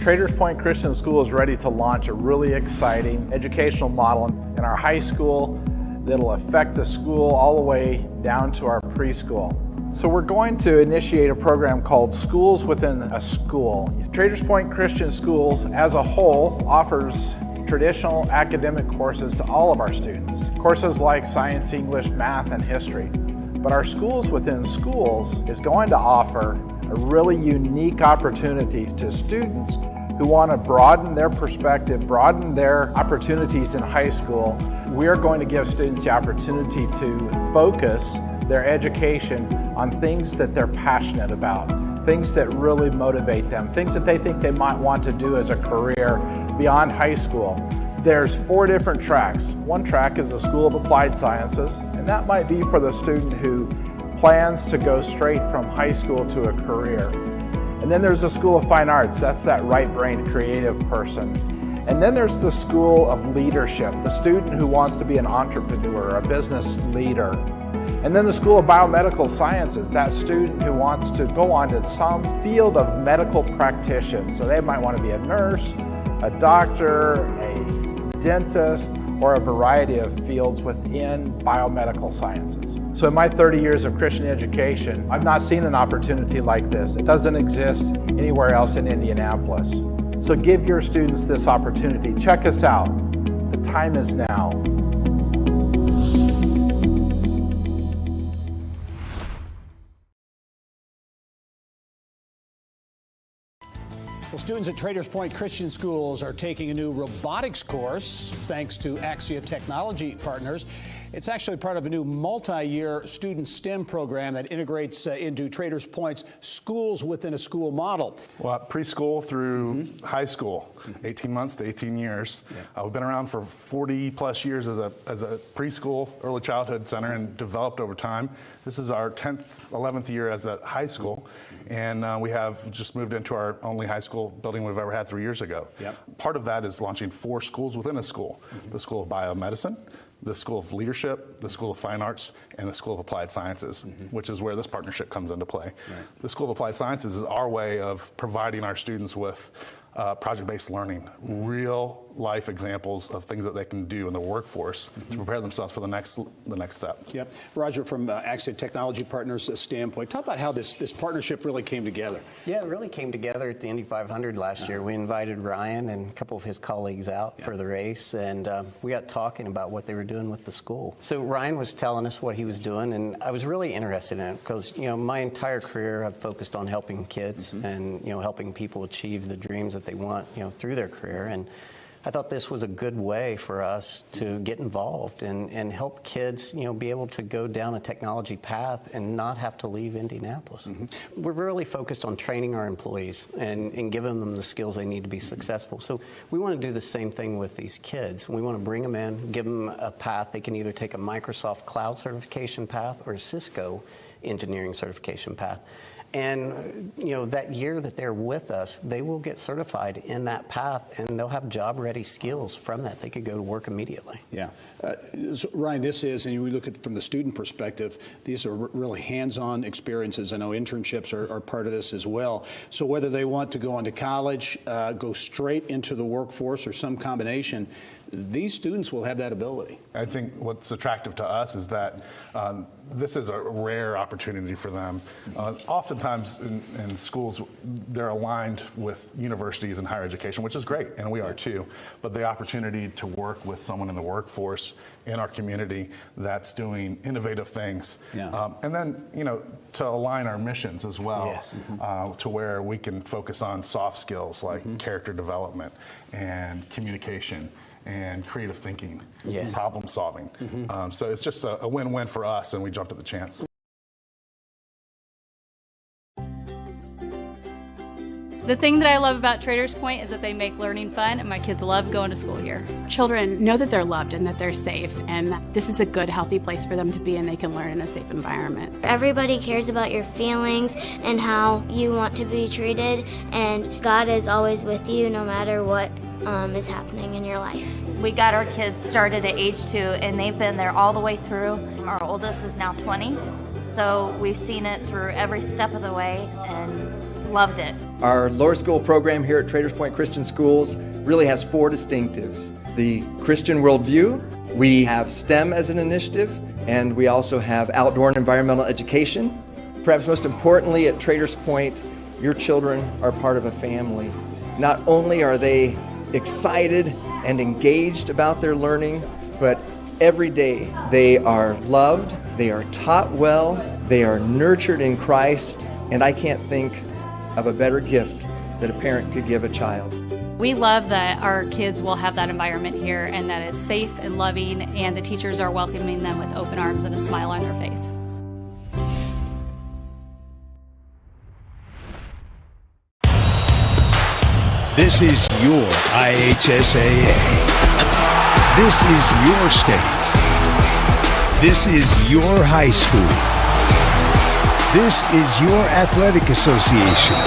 Traders Point Christian School is ready to launch a really exciting educational model in our high school that'll affect the school all the way down to our preschool. So we're going to initiate a program called Schools Within a School. Traders Point Christian Schools as a whole offers traditional academic courses to all of our students. Courses like science, English, math, and history. But our Schools Within Schools is going to offer a really unique opportunity to students who want to broaden their perspective, broaden their opportunities in high school. We're going to give students the opportunity to focus their education on things that they're passionate about, things that really motivate them, things that they think they might want to do as a career beyond high school. There's 4 different tracks. One track is the School of Applied Sciences, and that might be for the student who plans to go straight from high school to a career. And then there's the School of Fine Arts. That's that right-brained creative person. And then there's the School of Leadership, the student who wants to be an entrepreneur, a business leader. And then the School of Biomedical Sciences, that student who wants to go on to some field of medical practitioner. So they might want to be a nurse, a doctor, a dentist, or a variety of fields within biomedical sciences. So in my 30 years of Christian education, I've not seen an opportunity like this. It doesn't exist anywhere else in Indianapolis. So give your students this opportunity. Check us out. The time is now. Well, students at Traders Point Christian Schools are taking a new robotics course thanks to IHSAA Technology Partners. It's actually part of a new multi-year student STEM program that integrates into Traders Point's Schools Within a School model. Well, preschool through high school, 18 months to 18 years. We've been around for 40 plus years as a preschool early childhood center and developed over time. This is our 10th, 11th year as a high school. And we have just moved into our only high school building we've ever had 3 years ago. Part of that is launching 4 schools within a school. The School of Biomedicine, the School of Leadership, the School of Fine Arts, and the School of Applied Sciences, which is where this partnership comes into play. The School of Applied Sciences is our way of providing our students with project-based learning, real life examples of things that they can do in the workforce to prepare themselves for the next step. Yep. Roger, from IHSAA Technology Partners standpoint, talk about how this partnership really came together. Yeah, it really came together at the Indy 500 last year. We invited Ryan and a couple of his colleagues out for the race, and we got talking about what they were doing with the school. So Ryan was telling us what he was doing, and I was really interested in it because, you know, my entire career I've focused on helping kids and, you know, helping people achieve the dreams that they want, you know, through their career. And I thought this was a good way for us to get involved and help kids, you know, be able to go down a technology path and not have to leave Indianapolis. We're really focused on training our employees and giving them the skills they need to be successful. So we want to do the same thing with these kids. We want to bring them in, give them a path. They can either take a Microsoft Cloud certification path or a Cisco engineering certification path. And, you know, that year that they're with us, they will get certified in that path, and they'll have job-ready skills from that. They could go to work immediately. Yeah. So Ryan, this is, and we look at it from the student perspective, these are really hands-on experiences. I know internships are part of this as well. So whether they want to go on to college, go straight into the workforce, or some combination, these students will have that ability. I think what's attractive to us is that this is a rare opportunity for them. Oftentimes in schools, they're aligned with universities and higher education, which is great, and we are too. But the opportunity to work with someone in the workforce in our community that's doing innovative things, and then, you know, to align our missions as well, to where we can focus on soft skills like character development and communication and creative thinking, problem solving. So it's just a win-win for us, and we jumped at the chance. The thing that I love about Traders Point is that they make learning fun, and my kids love going to school here. Children know that they're loved and that they're safe, and that this is a good, healthy place for them to be, and they can learn in a safe environment. Everybody cares about your feelings and how you want to be treated, and God is always with you no matter what is happening in your life. We got our kids started at age 2, and they've been there all the way through. Our oldest is now 20, so we've seen it through every step of the way and loved it. Our lower school program here at Traders Point Christian Schools really has 4 distinctives. The Christian worldview, we have STEM as an initiative, and we also have outdoor and environmental education. Perhaps most importantly, at Traders Point, your children are part of a family. Not only are they excited and engaged about their learning, but every day they are loved, they are taught well, they are nurtured in Christ, and I can't think of a better gift that a parent could give a child. We love that our kids will have that environment here and that it's safe and loving, and the teachers are welcoming them with open arms and a smile on their face. This is your IHSAA. This is your state. This is your high school. This is your athletic association.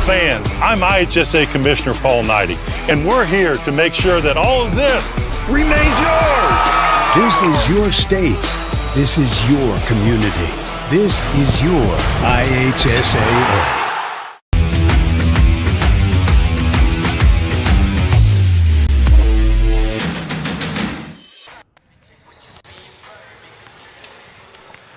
Fans, I'm IHSAA Commissioner Paul Knighty, and we're here to make sure that all of this remains yours. This is your state. This is your community. This is your IHSAA.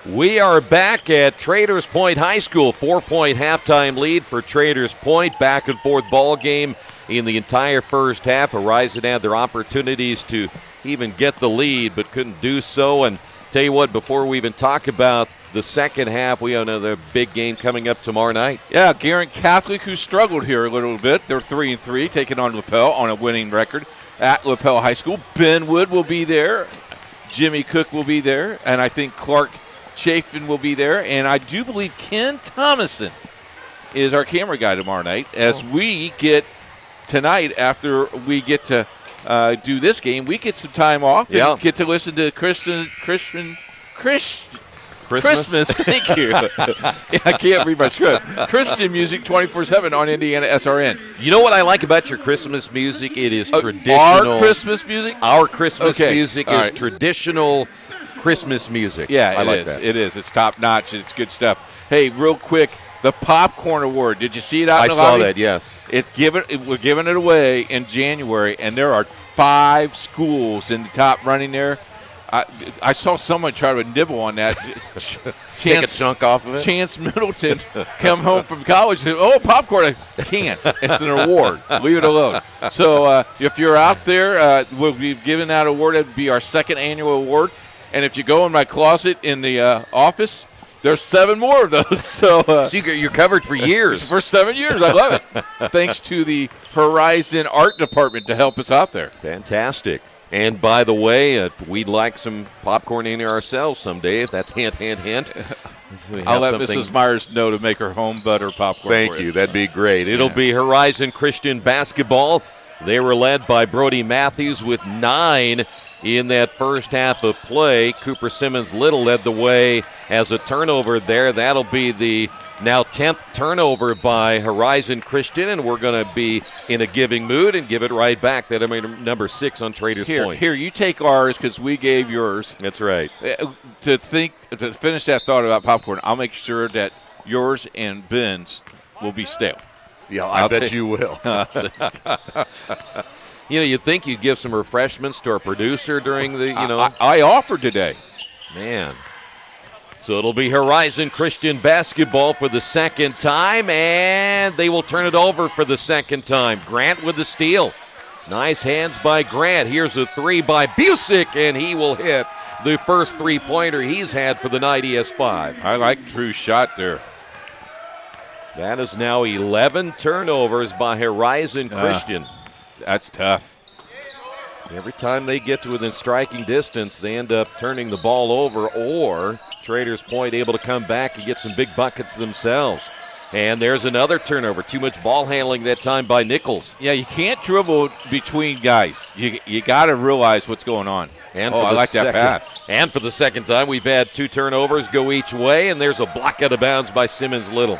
We are back at Traders Point High School. 4-point halftime lead for Traders Point. Back and forth ball game in the entire first half. Horizon had their opportunities to even get the lead, but couldn't do so. And tell you what, before we even talk about the second half, we have another big game coming up tomorrow night. Yeah, Guerin Catholic, who struggled here a little bit. They're 3-3, taking on LaPel on a winning record at LaPel High School. Ben Wood will be there. Jimmy Cook will be there. And I think Clark Chafin will be there, and I do believe Ken Thomason is our camera guy tomorrow night as we get tonight, after we get to do this game, we get some time off and get to listen to Christmas. Thank you. I can't read my script. Christian music 24/7 on IndianaSRN. You know what I like about your Christmas music? It is traditional. Our Christmas music? Our Christmas music is traditional Christmas music. Yeah, I like that. It is. It's top notch. It's good stuff. Hey, real quick, the Popcorn Award. Did you see it out in the lobby? I saw that, yes. We're giving it away in January, and there are 5 schools in the top running there. I saw someone try to nibble on that. Take a chunk off of it. Chance Middleton come home from college and say, popcorn. Chance. It's an award. Leave it alone. So if you're out there, we'll be giving that award. It would be our 2nd annual award. And if you go in my closet in the office, there's 7 more of those. So you're covered for years. For 7 years. I love it. Thanks to the Horizon Art Department to help us out there. Fantastic. And by the way, we'd like some popcorn in here ourselves someday, if that's hint. I'll let Mrs. Myers know to make her home butter popcorn. Thank you. That'd be great. It'll be Horizon Christian basketball. They were led by Brody Matthews with 9 in that first half of play. Cooper Simmons Little led the way as a turnover there. That'll be the now 10th turnover by Horizon Christian, and we're going to be in a giving mood and give it right back. That'll be number 6 on Traders Point. Here, you take ours because we gave yours. That's right. To finish that thought about popcorn, I'll make sure that yours and Ben's will be stale. Yeah, I bet you will. You'd think you'd give some refreshments to our producer during the, I offered today. Man. So it'll be Horizon Christian basketball for the 2nd time, and they will turn it over for the 2nd time. Grant with the steal. Nice hands by Grant. Here's a 3 by Busick, and he will hit the first 3-pointer he's had for the night. He has 5. I like Drew's shot there. That is now 11 turnovers by Horizon Christian. That's tough. Every time they get to within striking distance, they end up turning the ball over, or Traders Point able to come back and get some big buckets themselves. And there's another turnover. Too much ball handling that time by Nichols. Yeah, you can't dribble between guys. You got to realize what's going on. And I like that pass. And for the second time, we've had 2 turnovers go each way, and there's a block out of bounds by Simmons Little.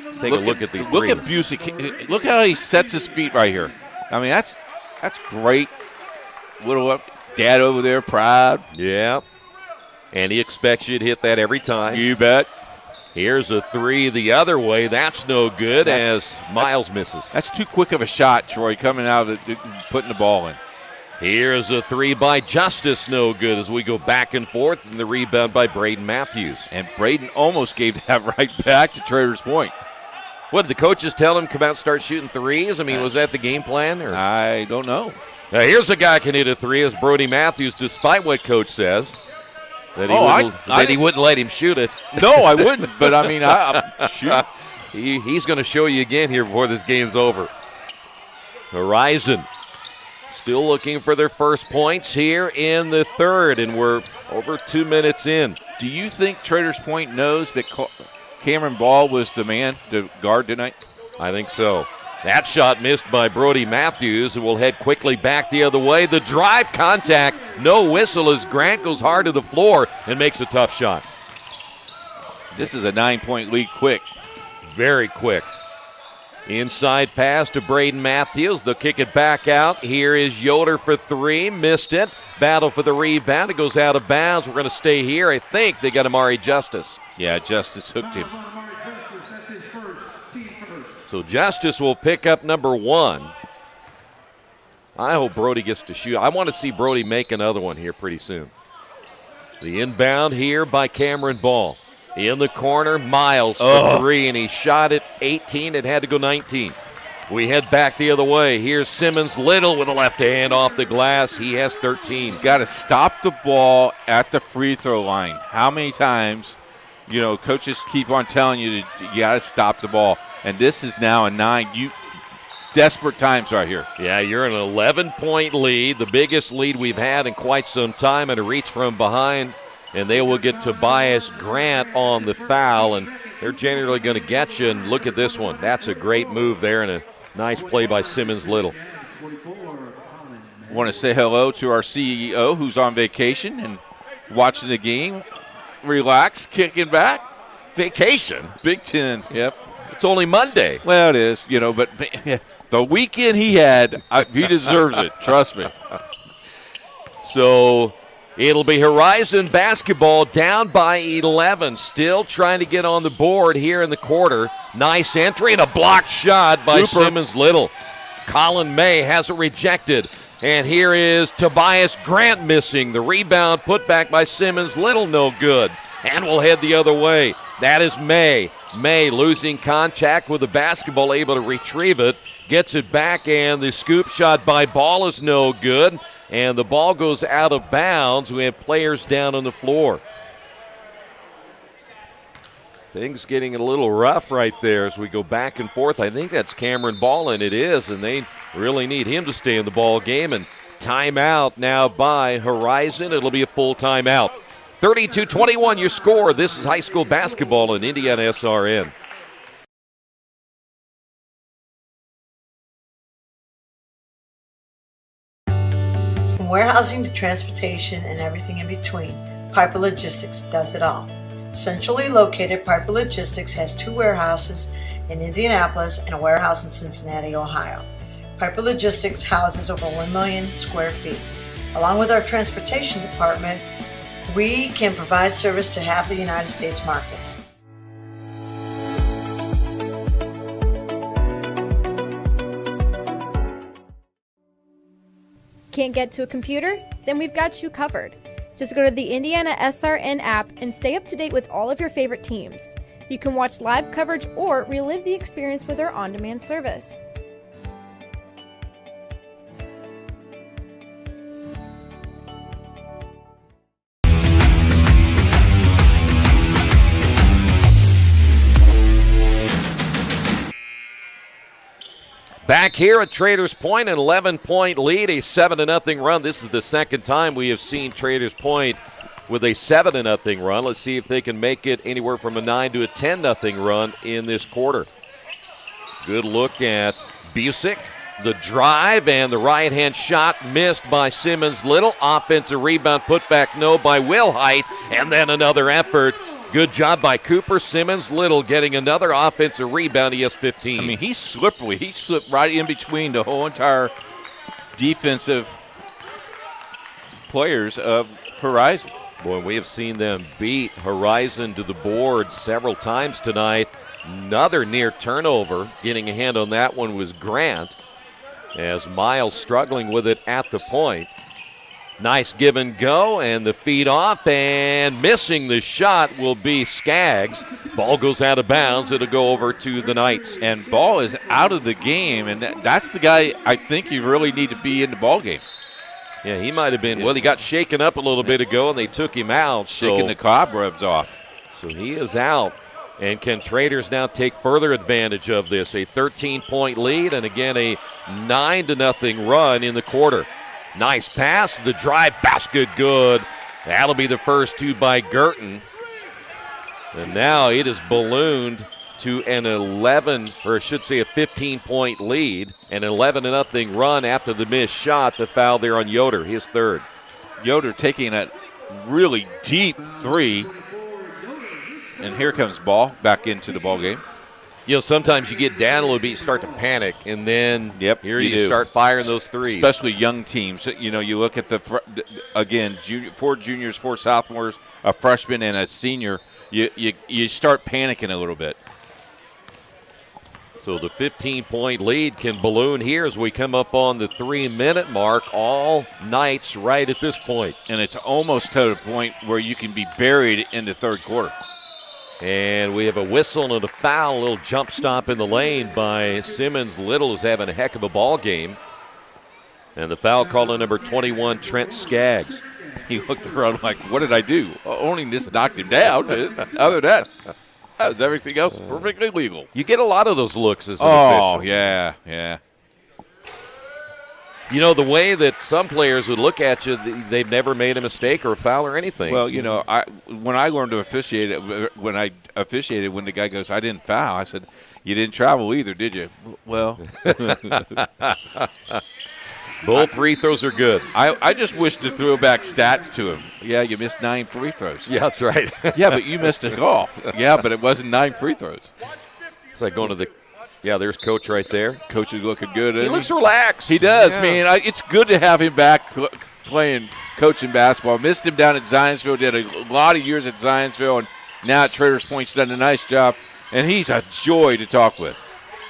Let's take a look at the three. Look at Busick. Look how he sets his feet right here. I mean, that's great. Little dad over there, proud. Yeah. And he expects you to hit that every time. You bet. Here's a 3 the other way. That's no good as Miles misses. That's too quick of a shot, Troy, coming out and putting the ball in. Here's a 3 by Justice, no good as we go back and forth, and the rebound by Braden Matthews. And Braden almost gave that right back to Traders Point. What, did the coaches tell him come out and start shooting threes? I mean, was that the game plan? Or? I don't know. Now, here's a guy who can hit a 3 as Brody Matthews, despite what coach says. That he wouldn't let him shoot it. No, I wouldn't, but I mean, shoot. He's going to show you again here before this game's over. Horizon still looking for their first points here in the third, and we're over 2 minutes in. Do you think Traders Point knows that Cameron Ball was the man to guard tonight? I think so. That shot missed by Brody Matthews, and will head quickly back the other way. The drive contact, no whistle as Grant goes hard to the floor and makes a tough shot. This is a 9-point lead quick. Very quick. Inside pass to Braden Matthews. They'll kick it back out. Here is Yoder for 3. Missed it. Battle for the rebound. It goes out of bounds. We're going to stay here. I think they got Amari Justice. Yeah, Justice hooked him. So Justice will pick up number 1. I hope Brody gets to shoot. I want to see Brody make another one here pretty soon. The inbound here by Cameron Ball. In the corner, Miles for 3, and he shot it 18. It had to go 19. We head back the other way. Here's Simmons Little with a left hand off the glass. He has 13. Got to stop the ball at the free throw line. How many times, coaches keep on telling you that you got to stop the ball. And this is now a 9. Desperate times right here. Yeah, you're an 11-point lead, the biggest lead we've had in quite some time, and a reach from behind. And they will get Tobias Grant on the foul, and they're generally going to get you. And look at this one. That's a great move there and a nice play by Simmons Little. Want to say hello to our CEO who's on vacation and watching the game. Relax, kicking back. Vacation? Big Ten, yep. It's only Monday. Well, it is, but the weekend he had, he deserves it. Trust me. So it'll be Horizon basketball down by 11. Still trying to get on the board here in the quarter. Nice entry and a blocked shot by Simmons Little. Colin May has it rejected. And here is Tobias Grant missing. The rebound put back by Simmons Little, no good. And we'll head the other way. That is May. May losing contact with the basketball, able to retrieve it. Gets it back, and the scoop shot by Ball is no good. And the ball goes out of bounds. We have players down on the floor. Things getting a little rough right there as we go back and forth. I think that's Cameron Ball, and it is, and they really need him to stay in the ball game. And timeout now by Horizon. It'll be a full timeout. 32-21 your score. This is high school basketball in IndianaSRN. From warehousing to transportation and everything in between, Piper Logistics does it all. Centrally located, Piper Logistics has 2 warehouses in Indianapolis and a warehouse in Cincinnati, Ohio. Piper Logistics houses over 1 million square feet. Along with our transportation department, we can provide service to half the United States markets. Can't get to a computer? Then we've got you covered. Just go to the IndianaSRN app and stay up to date with all of your favorite teams. You can watch live coverage or relive the experience with our on-demand service. Back here at Traders Point, an 11-point lead, a 7-0 run. This is the second time we have seen Traders Point with a 7-0 run. Let's see if they can make it anywhere from a 9 to a 10-0 run in this quarter. Good look at Busick. The drive and the right-hand shot missed by Simmons Little. Offensive rebound put back no by Wilhite. And then another effort. Good job by Cooper. Simmons Little getting another offensive rebound. He has 15. I mean, he's slippery. He slipped right in between the whole entire defensive players of Horizon. Boy, we have seen them beat Horizon to the board several times tonight. Another near turnover. Getting a hand on that one was Grant, as Miles struggling with it at the point. Nice give and go, and the feed off, and missing the shot will be Skaggs. Ball goes out of bounds. It'll go over to the Knights. And Ball is out of the game, and that's the guy I think you really need to be in the ball game. Yeah, he might have been. Well, he got shaken up a little bit ago, and they took him out. Shaking the cobwebs off. So he is out. And can Traders now take further advantage of this? A 13-point lead, and again a 9-0 run in the quarter. Nice pass, the drive, basket good. That'll be the first two by Girton. And now it is ballooned to an 11, or I should say a 15-point lead. An 11-0 run after the missed shot. The foul there on Yoder, his third. Yoder taking a really deep three. And here comes Ball back into the ball game. You know, sometimes you get down a little bit, you start to panic, and then here you start firing those threes. Especially young teams. You know, you look at again, 4 juniors, 4 sophomores, a freshman, and a senior. You start panicking a little bit. So the 15-point lead can balloon here as we come up on the 3-minute mark. All Knights right at this point. And it's almost to the point where you can be buried in the third quarter. And we have a whistle and a foul, a little jump stop in the lane by Simmons Little, who's having a heck of a ball game. And the foul called on number 21, Trent Skaggs. He looked around like, what did I do? Only this knocked him down. Other than that was everything else perfectly legal. You get a lot of those looks as an official. Oh, yeah. You know, the way that some players would look at you, they've never made a mistake or a foul or anything. Well, you know, when I learned to officiate, when I officiated, when the guy goes, I didn't foul, I said, you didn't travel either, did you? Well. Both free throws are good. I just wish to throw back stats to him. Yeah, you missed 9 free throws. Yeah, that's right. Yeah, but you missed it all. Yeah, but it wasn't 9 free throws. It's like going to the Yeah, there's Coach right there. Coach is looking good. He looks relaxed. He does, man. It's good to have him back coaching basketball. Missed him down at Zionsville, did a lot of years at Zionsville, and now at Traders Point's done a nice job, and he's a joy to talk with.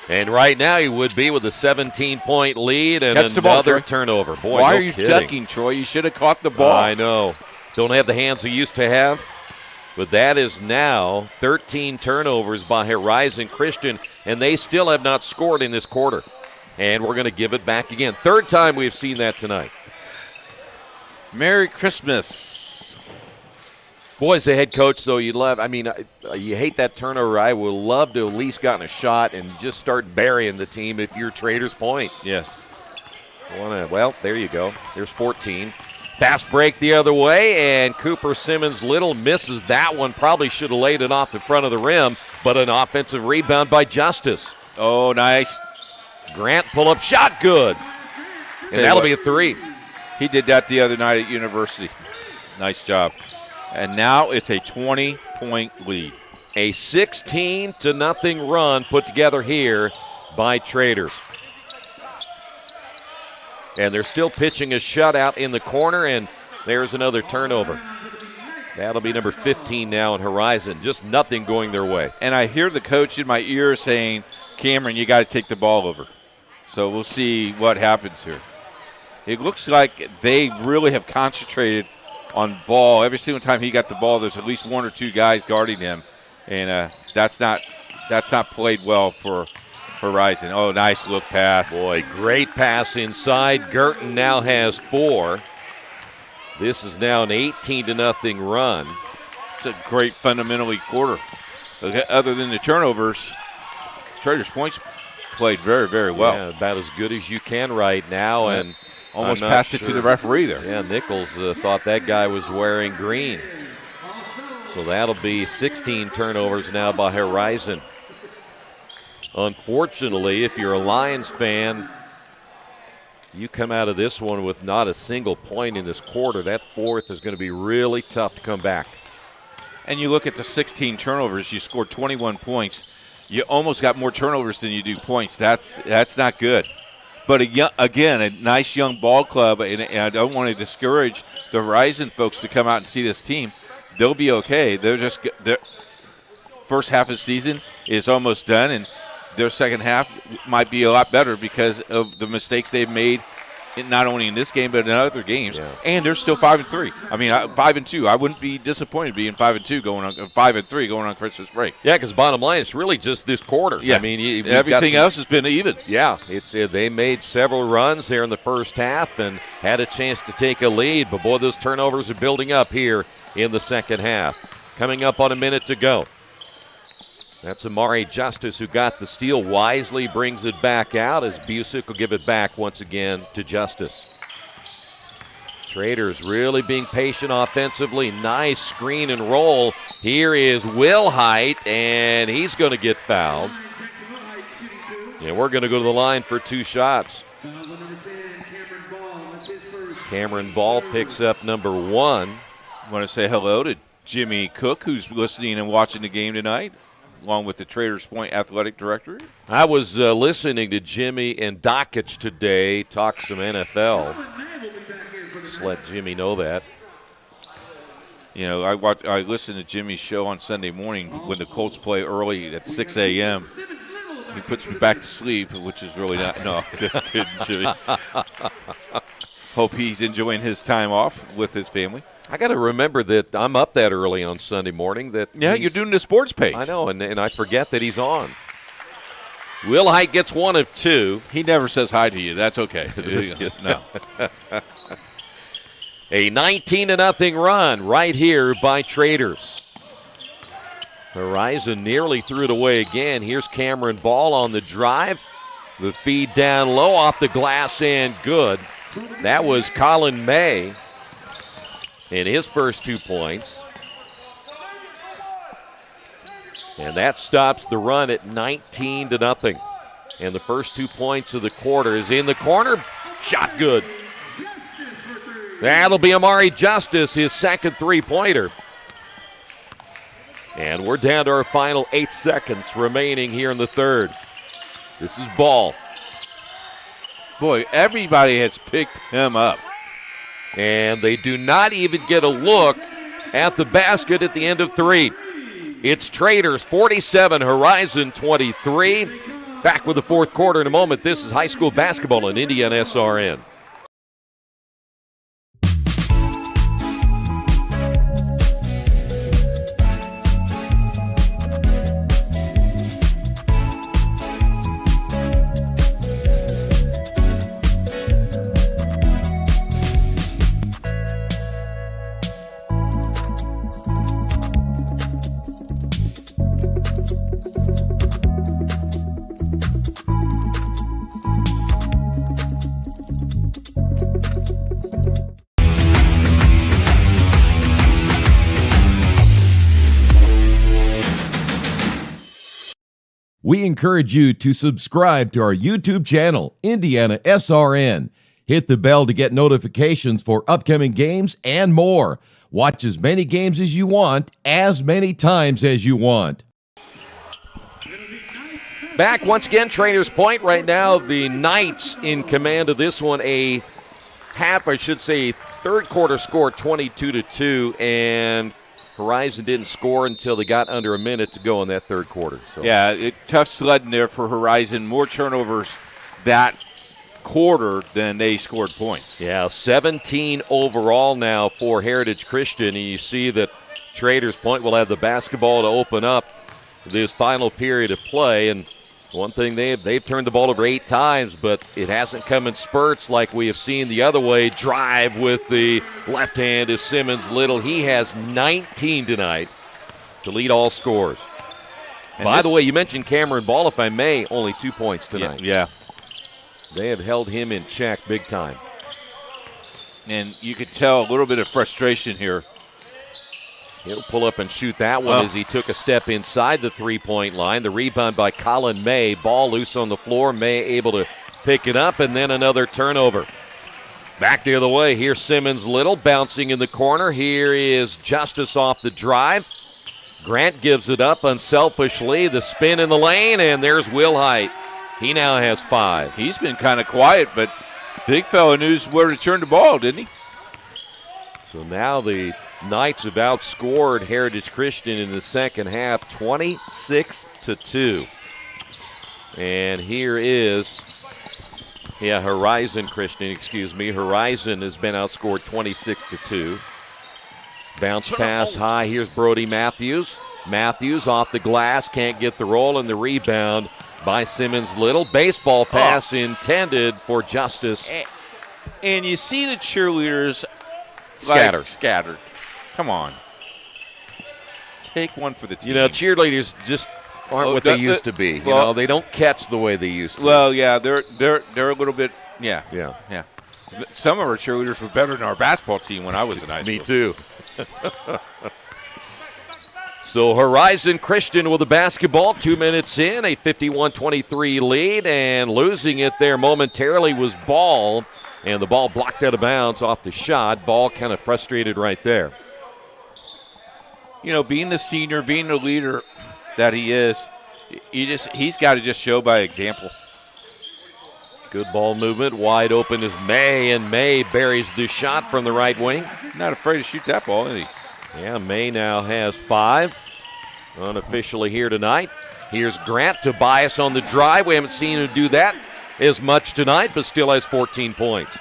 And right now he would be with a 17-point lead and Catch another turnover. Boy, why no are you kidding. ducking, Troy? You should have caught the ball. I know. Don't have the hands he used to have. But that is now 13 turnovers by Horizon Christian, and they still have not scored in this quarter. And we're going to give it back again. Third time we've seen that tonight. Merry Christmas. Boy, as a head coach, though, you hate that turnover. I would love to at least gotten a shot and just start burying the team if you're Traders Point. Yeah. Well, there you go. There's 14. Fast break the other way, and Cooper Simmons Little misses that one. Probably should have laid it off the front of the rim, but an offensive rebound by Justice. Oh, nice. Grant pull-up shot, good. And that'll be a three. He did that the other night at University. Nice job. And now it's a 20-point lead. A 16-0 run put together here by Traders. And they're still pitching a shutout in the corner, and there's another turnover. That'll be number 15 now in Horizon. Just nothing going their way. And I hear the coach in my ear saying, Cameron, you got to take the ball over. So we'll see what happens here. It looks like they really have concentrated on Ball. Every single time he got the ball, there's at least one or two guys guarding him. And that's not played well for Horizon. Oh, nice look pass. Boy, great pass inside. Girton now has 4. This is now an 18-0 run. It's a great fundamentally quarter. Other than the turnovers, Traders Point's played very, very well. Yeah, about as good as you can right now. Yeah. And Almost passed it to the referee there. Yeah, Nichols thought that guy was wearing green. So that'll be 16 turnovers now by Horizon. Unfortunately, if you're a Lions fan, you come out of this one with not a single point in this quarter. That fourth is going to be really tough to come back. And you look at the 16 turnovers, you scored 21 points. You almost got more turnovers than you do points. That's not good. But again, a nice young ball club, and I don't want to discourage the Horizon folks to come out and see this team. They'll be okay. Their first half of the season is almost done, and their second half might be a lot better because of the mistakes they've made, not only in this game but in other games. Yeah. And they're still 5-3. I mean, 5-2. I wouldn't be disappointed being 5-2 going on 5-3 going on Christmas break. Yeah, because bottom line, it's really just this quarter. Yeah. I mean, everything else has been even. Yeah, they made several runs there in the first half and had a chance to take a lead. But boy, those turnovers are building up here in the second half. Coming up on a minute to go. That's Amari Justice who got the steal. Wisely brings it back out as Busick will give it back once again to Justice. Traders really being patient offensively. Nice screen and roll. Here is Will Height, and he's going to get fouled. And we're going to go to the line for 2 shots. Cameron Ball picks up number 1. I want to say hello to Jimmy Cook, who's listening and watching the game tonight, along with the Traders Point Athletic Director. I was listening to Jimmy and Dockich today talk some NFL. Just let Jimmy know that. You know, I listen to Jimmy's show on Sunday morning when the Colts play early at 6 a.m. He puts me back to sleep, which is really not. No, just kidding, Jimmy. Hope he's enjoying his time off with his family. I got to remember that I'm up that early on Sunday morning. You're doing the sports page. I know, and I forget that he's on. Will Height gets 1 of 2. He never says hi to you. That's okay. No. A 19-0 run right here by Traders. Horizon nearly threw it away again. Here's Cameron Ball on the drive. The feed down low off the glass and good. That was Colin May in his first 2 points. And that stops the run at 19-0. And the first 2 points of the quarter is in the corner. Shot good. That'll be Amari Justice, his second 3-pointer. And we're down to our final 8 seconds remaining here in the third. This is Ball. Boy, everybody has picked him up. And they do not even get a look at the basket at the end of 3. It's Traders 47, Horizon 23. Back with the fourth quarter in a moment. This is high school basketball on IndianaSRN. We encourage you to subscribe to our YouTube channel, IndianaSRN. Hit the bell to get notifications for upcoming games and more. Watch as many games as you want, as many times as you want. Back once again, Traders Point right now. The Knights in command of this one. A third quarter score, 22-2, and Horizon didn't score until they got under a minute to go in that third quarter. So. Yeah, tough sledding there for Horizon. More turnovers that quarter than they scored points. Yeah, 17 overall now for Heritage Christian, and you see that Traders Point will have the basketball to open up this final period of play. And one thing, they've turned the ball over 8 times, but it hasn't come in spurts like we have seen the other way. Drive with the left hand is Simmons Little. He has 19 tonight to lead all scores. By the way, you mentioned Cameron Ball, if I may, only 2 points tonight. Yeah. They have held him in check big time. And you could tell a little bit of frustration here. He'll pull up and shoot that one as he took a step inside the three-point line. The rebound by Colin May. Ball loose on the floor. May able to pick it up, and then another turnover. Back the other way. Here's Simmons Little bouncing in the corner. Here is Justice off the drive. Grant gives it up unselfishly. The spin in the lane, and there's Will Height. He now has 5. He's been kind of quiet, but big fella knows where to turn the ball, didn't he? So now the Knights have outscored Heritage Christian in the second half, 26-2. And here is, Horizon Christian, Horizon has been outscored 26-2. Bounce pass high. Here's Brody Matthews. Matthews off the glass, can't get the roll, and the rebound by Simmons Little. Baseball pass intended for Justice. And you see the cheerleaders scattered. Come on. Take one for the team. Cheerleaders just aren't what they used to be. They don't catch the way they used to. Well, yeah, they're a little bit, yeah. Some of our cheerleaders were better than our basketball team when I was in high school. Me too. So Horizon Christian with the basketball, 2 minutes in, a 51-23 lead, and losing it there momentarily was Ball, and the ball blocked out of bounds off the shot. Ball kind of frustrated right there. Being the senior, being the leader that he is, he's got to just show by example. Good ball movement. Wide open is May, and May buries the shot from the right wing. Not afraid to shoot that ball, is he? Yeah, May now has 5. Unofficially here tonight. Here's Grant. Tobias on the drive. We haven't seen him do that as much tonight, but still has 14 points.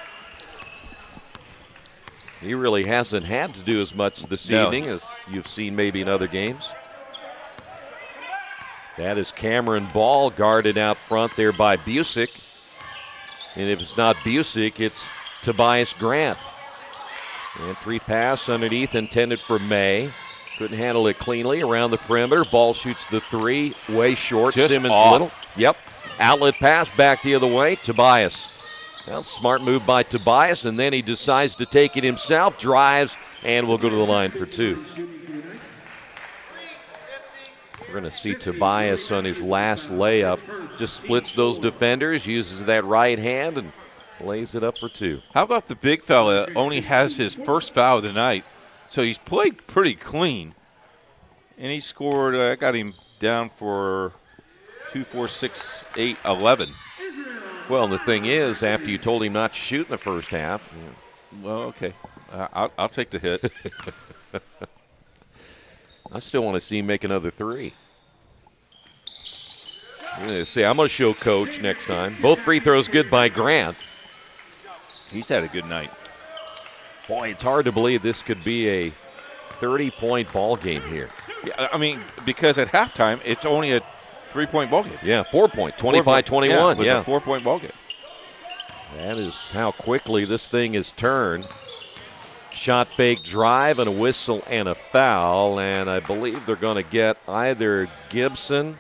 He really hasn't had to do as much this evening as you've seen maybe in other games. That is Cameron Ball guarded out front there by Busick. And if it's not Busick, it's Tobias Grant. And 3 pass underneath intended for May. Couldn't handle it cleanly around the perimeter. Ball shoots the 3, way short. Just Simmons off. Little. Yep. Outlet pass back the other way. Tobias. Well, smart move by Tobias, and then he decides to take it himself, drives, and will go to the line for 2. We're going to see Tobias on his last layup. Just splits those defenders, uses that right hand, and lays it up for 2. How about the big fella only has his first foul of the night, so he's played pretty clean. And he scored, I got him down for 2, 4, 6, 8, 11. Well, the thing is, after you told him not to shoot in the first half. Well, okay. I'll take the hit. I still want to see him make another 3. I'm going to show Coach next time. Both free throws good by Grant. He's had a good night. Boy, it's hard to believe this could be a 30-point ball game here. Yeah, I mean, because at halftime, it's only a 3-point ball game. Yeah, 4-point, 25-21. Yeah, a 4-point ball game. That is how quickly this thing is turned. Shot fake drive and a whistle and a foul, and I believe they're going to get either Gibson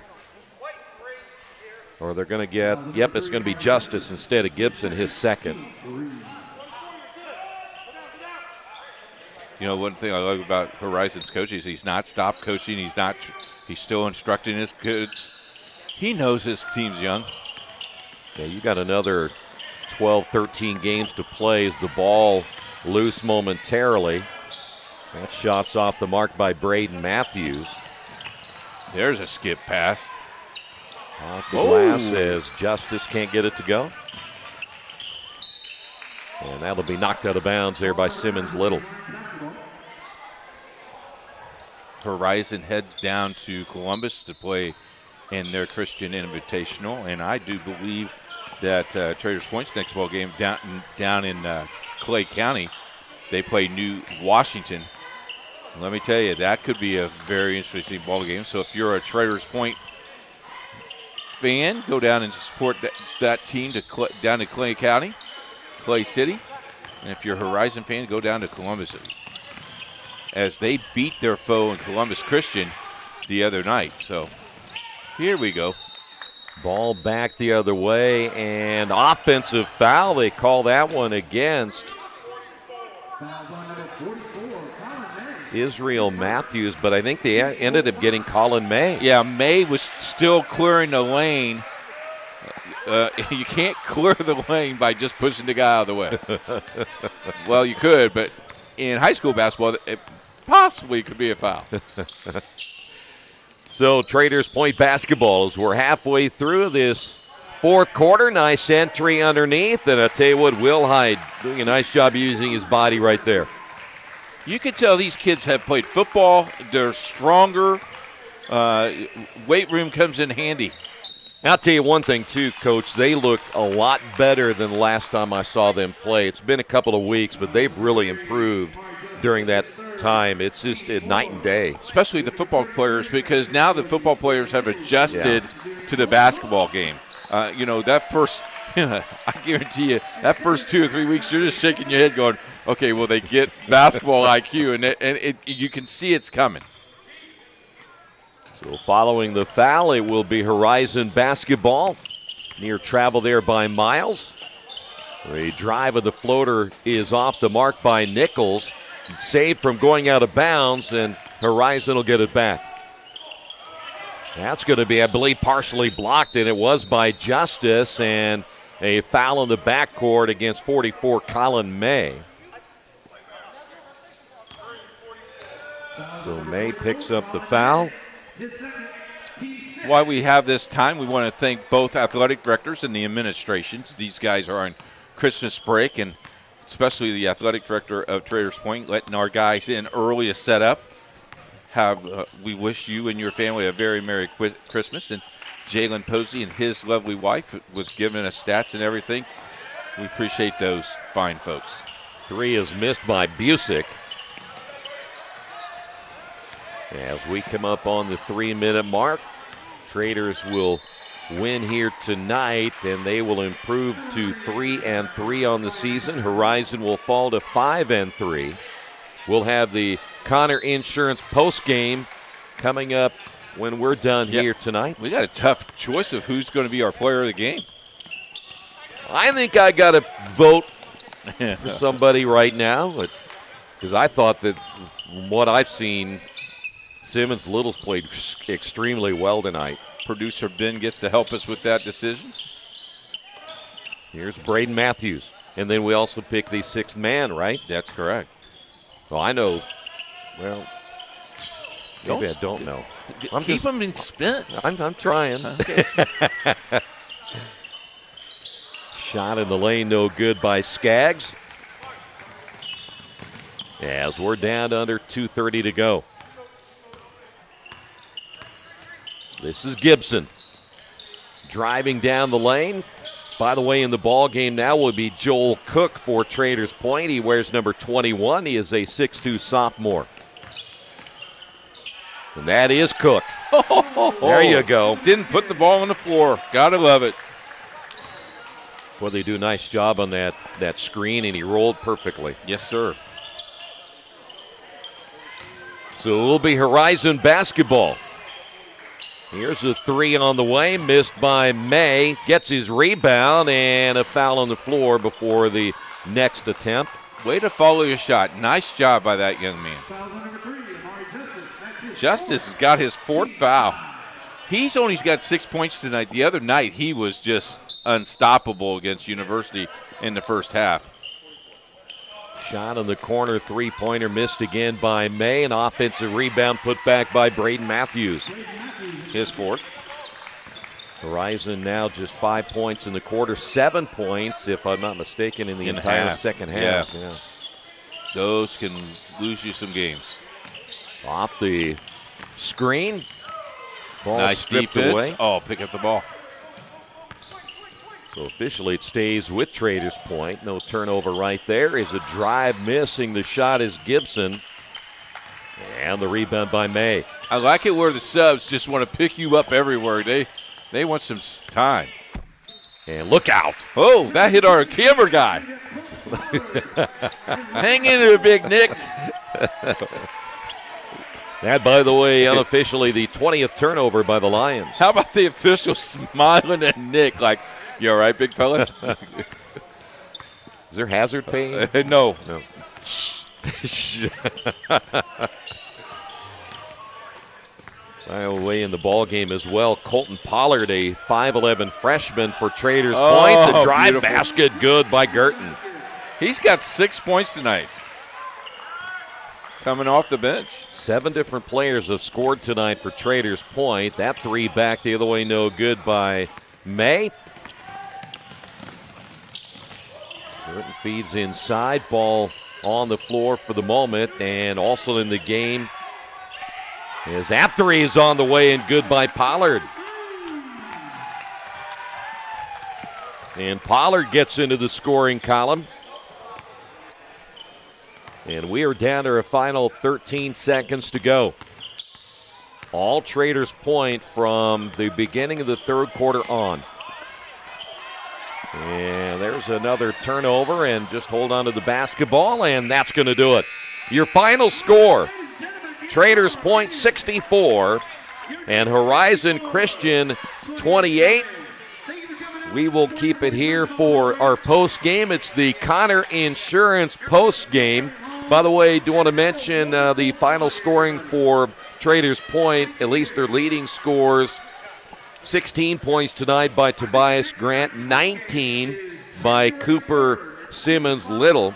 or they're going to get, it's going to be Justice instead of Gibson, his second. One thing I love about Horizon's coaching is he's not stopped coaching. He's still instructing his kids. He knows his team's young. Yeah, you got another 12, 13 games to play as the ball loose momentarily. That shot's off the mark by Braden Matthews. There's a skip pass. Off the glass as Justice can't get it to go. And that'll be knocked out of bounds there by Simmons Little. Horizon heads down to Columbus to play in their Christian Invitational, and I do believe that Traders Point's next ball game down in Clay County, they play New Washington. Let me tell you, that could be a very interesting ball game. So if you're a Traders Point fan, go down and support that team down to Clay County, Clay City. And if you're a Horizon fan, go down to Columbus as they beat their foe in Columbus Christian the other night. So here we go. Ball back the other way, and offensive foul. They call that one against Israel Matthews, but I think they ended up getting Colin May. Yeah, May was still clearing the lane. You can't clear the lane by just pushing the guy out of the way. Well, you could, but in high school basketball, it possibly could be a foul. So Traders Point basketball as we're halfway through this fourth quarter. Nice entry underneath, and I tell you what, Will Hyde doing a nice job using his body right there. You can tell these kids have played football. They're stronger. Weight room comes in handy. I'll tell you one thing, too, Coach. They look a lot better than the last time I saw them play. It's been a couple of weeks, but they've really improved during that time. It's just night and day. Especially the football players, because now the football players have adjusted to the basketball game. That first, I guarantee you, that first 2 or 3 weeks, you're just shaking your head going, okay, will they get basketball IQ? And you can see it's coming. So following the foul, it will be Horizon basketball. Near travel there by Miles. The drive of the floater is off the mark by Nichols. Saved from going out of bounds, and Horizon will get it back. That's going to be, I believe, partially blocked, and it was by Justice, and a foul in the backcourt against 44 Colin May. So May picks up the foul. While we have this time, we want to thank both athletic directors and the administrations. These guys are on Christmas break, and especially the athletic director of Traders Point, letting our guys in early to set up. We wish you and your family a very Merry Christmas. And Jalen Posey and his lovely wife was giving us stats and everything. We appreciate those fine folks. 3 is missed by Busick. As we come up on the 3-minute mark, Traders will win here tonight, and they will improve to 3-3 on the season. Horizon will fall to 5-3. We'll have the Connor Insurance postgame coming up when we're done here tonight. We got a tough choice of who's going to be our player of the game. I think I got to vote for somebody right now, because I thought that from what I've seen, Simmons Little's played extremely well tonight. Producer Ben gets to help us with that decision. Here's Braden Matthews. And then we also pick the 6th man, right? That's correct. So I know, well, maybe I don't know. Keep them in spins. I'm trying. Okay. Shot in the lane, no good by Skaggs. As we're down to under 2:30 to go. This is Gibson driving down the lane. By the way, in the ball game now will be Joel Cook for Traders Point. He wears number 21. He is a 6'2 sophomore. And that is Cook. There you go. Didn't put the ball on the floor. Gotta love it. Well, they do a nice job on that screen, and he rolled perfectly. Yes, sir. So it will be Horizon basketball. Here's a 3 on the way, missed by May. Gets his rebound and a foul on the floor before the next attempt. Way to follow your shot. Nice job by that young man. Justice has got his 4th foul. He's only got 6 points tonight. The other night he was just unstoppable against University in the first half. Shot in the corner, 3-pointer missed again by May. An offensive rebound put back by Braden Matthews. His 4th. Horizon now just 5 points in the quarter, 7 points, if I'm not mistaken, in the entire second half. Yeah. Those can lose you some games. Off the screen. Ball nice stripped defense. away. Oh, pick up the ball. So officially it stays with Traders Point. No turnover right there. Is a drive missing. The shot is Gibson. And the rebound by May. I like it where the subs just want to pick you up everywhere. They want some time. And look out. Oh, that hit our camera guy. Hang in there, Big Nick. That, by the way, unofficially the 20th turnover by the Lions. How about the official smiling at Nick like, you all right, big fella? Is there hazard pay? No. Shh. Away in the ball game as well. Colton Pollard, a 5'11 freshman for Traders Point. The drive beautiful basket, good by Girton. He's got 6 points tonight. Coming off the bench. 7 different players have scored tonight for Traders Point. That 3 back the other way, no good by May. Girton feeds inside. Ball on the floor for the moment. And also in the game is that 3 is on the way and good by Pollard. And Pollard gets into the scoring column. And we are down to a final 13 seconds to go. All Traders Point from the beginning of the third quarter on. And there's another turnover, and just hold on to the basketball, and that's going to do it. Your final score, Traders Point 64 and Horizon Christian 28. We will keep it here for our post game. It's the Connor Insurance post game. By the way, do want to mention the final scoring for Traders Point, at least their leading scores. 16 points tonight by Tobias Grant, 19 by Cooper Simmons Little.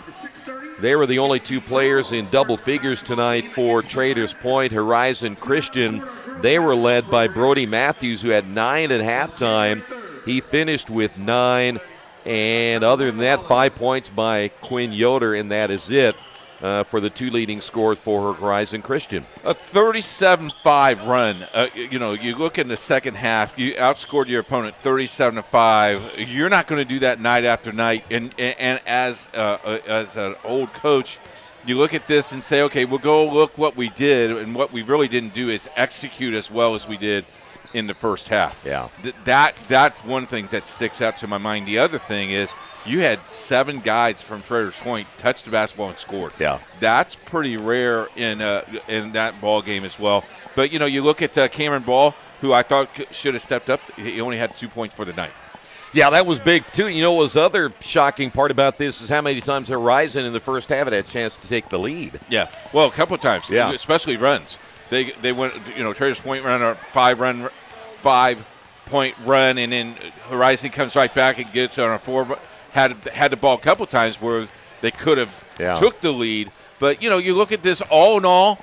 They were the only 2 players in double figures tonight for Traders Point. Horizon Christian, they were led by Brody Matthews, who had 9 at halftime. He finished with 9. And other than that, 5 points by Quinn Yoder, and that is it. For the 2 leading scores for Horizon Christian. A 37-5 run. You look in the second half, you outscored your opponent 37-5. You're not going to do that night after night. And as an old coach, you look at this and say, okay, we'll go look what we did, and what we really didn't do is execute as well as we did in the first half. Yeah. That's one thing that sticks out to my mind. The other thing is you had 7 guys from Traders Point touch the basketball and scored. Yeah. That's pretty rare in that ball game as well. But, you look at Cameron Ball, who I thought should have stepped up. He only had 2 points for the night. Yeah, that was big, too. You know what was the other shocking part about this is how many times Horizon in the first half had a chance to take the lead. Yeah. Well, a couple of times, especially runs. They went, Traders Point ran a 5-point run, and then Horizon comes right back and gets on a 4. Had the ball a couple times where they could have took the lead. But, you look at this all in all,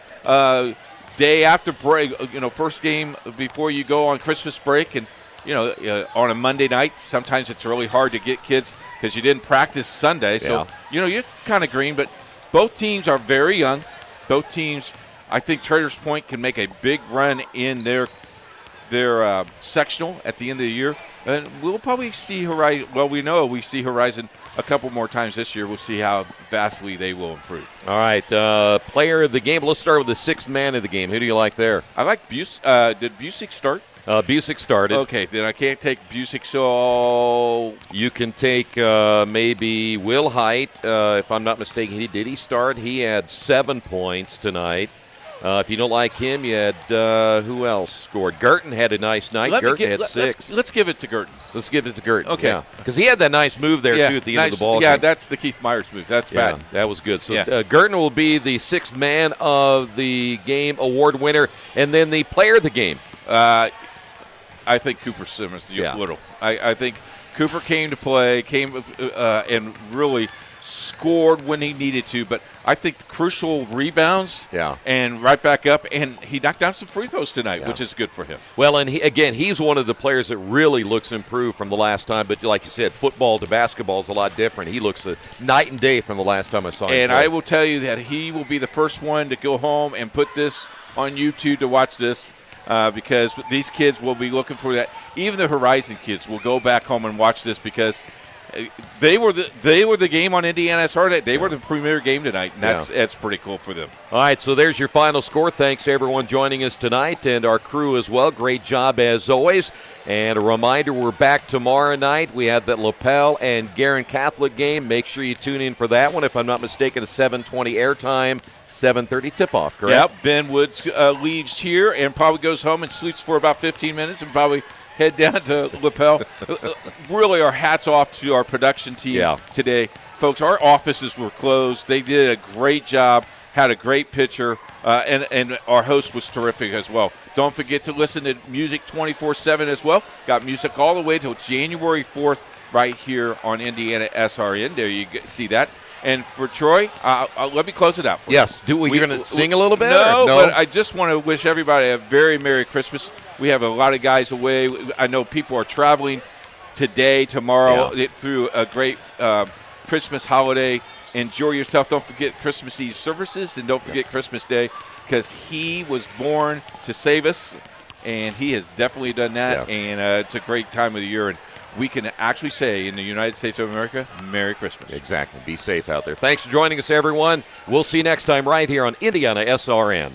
day after break, first game before you go on Christmas break. And, on a Monday night, sometimes it's really hard to get kids because you didn't practice Sunday. So, you're kind of green. But both teams are very young. Both teams, I think Traders Point can make a big run in their sectional at the end of the year. And we'll probably see Horizon. Well, we see Horizon a couple more times this year. We'll see how vastly they will improve. All right, player of the game. Let's start with the 6th man of the game. Who do you like there? I like Busick. Did Busick start? Busick started. Okay, then I can't take Busick, so you can take maybe Will Height. If I'm not mistaken, did he start? He had 7 points tonight. If you don't like him, you had who else scored? Girton had a nice night. Girton had 6. Let's give it to Girton. Let's give it to Girton. Okay. Because he had that nice move there, too, at the end of the ball. Yeah, that's the Keith Myers move. That's bad. That was good. So Girton will be the 6th man of the game award winner. And then the player of the game. I think Cooper Simmons, Little. I think Cooper came to play, and really scored when he needed to, but I think crucial rebounds and right back up, and he knocked down some free throws tonight, which is good for him. Well, and he's one of the players that really looks improved from the last time, but like you said, football to basketball is a lot different. He looks a night and day from the last time I saw him And play. I will tell you that he will be the first one to go home and put this on YouTube to watch this. Because these kids will be looking for that. Even the Horizon kids will go back home and watch this because they were the game on IndianaSRN. They were the premier game tonight, and that's pretty cool for them. All right, so there's your final score. Thanks to everyone joining us tonight and our crew as well. Great job as always. And a reminder, we're back tomorrow night. We have that Lapel and Guerin Catholic game. Make sure you tune in for that one. If I'm not mistaken, a 7:20 airtime. 7:30 tip-off, correct? Yep, Ben Woods leaves here and probably goes home and sleeps for about 15 minutes and probably head down to Lapel. Really, our hats off to our production team today folks, our offices were closed. They did a great job, had a great picture, and our host was terrific as well. Don't forget to listen to music 24/7 as well. Got music all the way till January 4th right here on IndianaSRN. There you see that. And for Troy, let me close it out. Yes. You're going to sing a little bit? No, or no, but I just want to wish everybody a very Merry Christmas. We have a lot of guys away. I know people are traveling today, tomorrow, through a great Christmas holiday. Enjoy yourself. Don't forget Christmas Eve services, and don't forget Christmas Day, because he was born to save us, and he has definitely done that. And it's a great time of the year, and we can actually say in the United States of America, Merry Christmas. Exactly. Be safe out there. Thanks for joining us, everyone. We'll see you next time right here on IndianaSRN.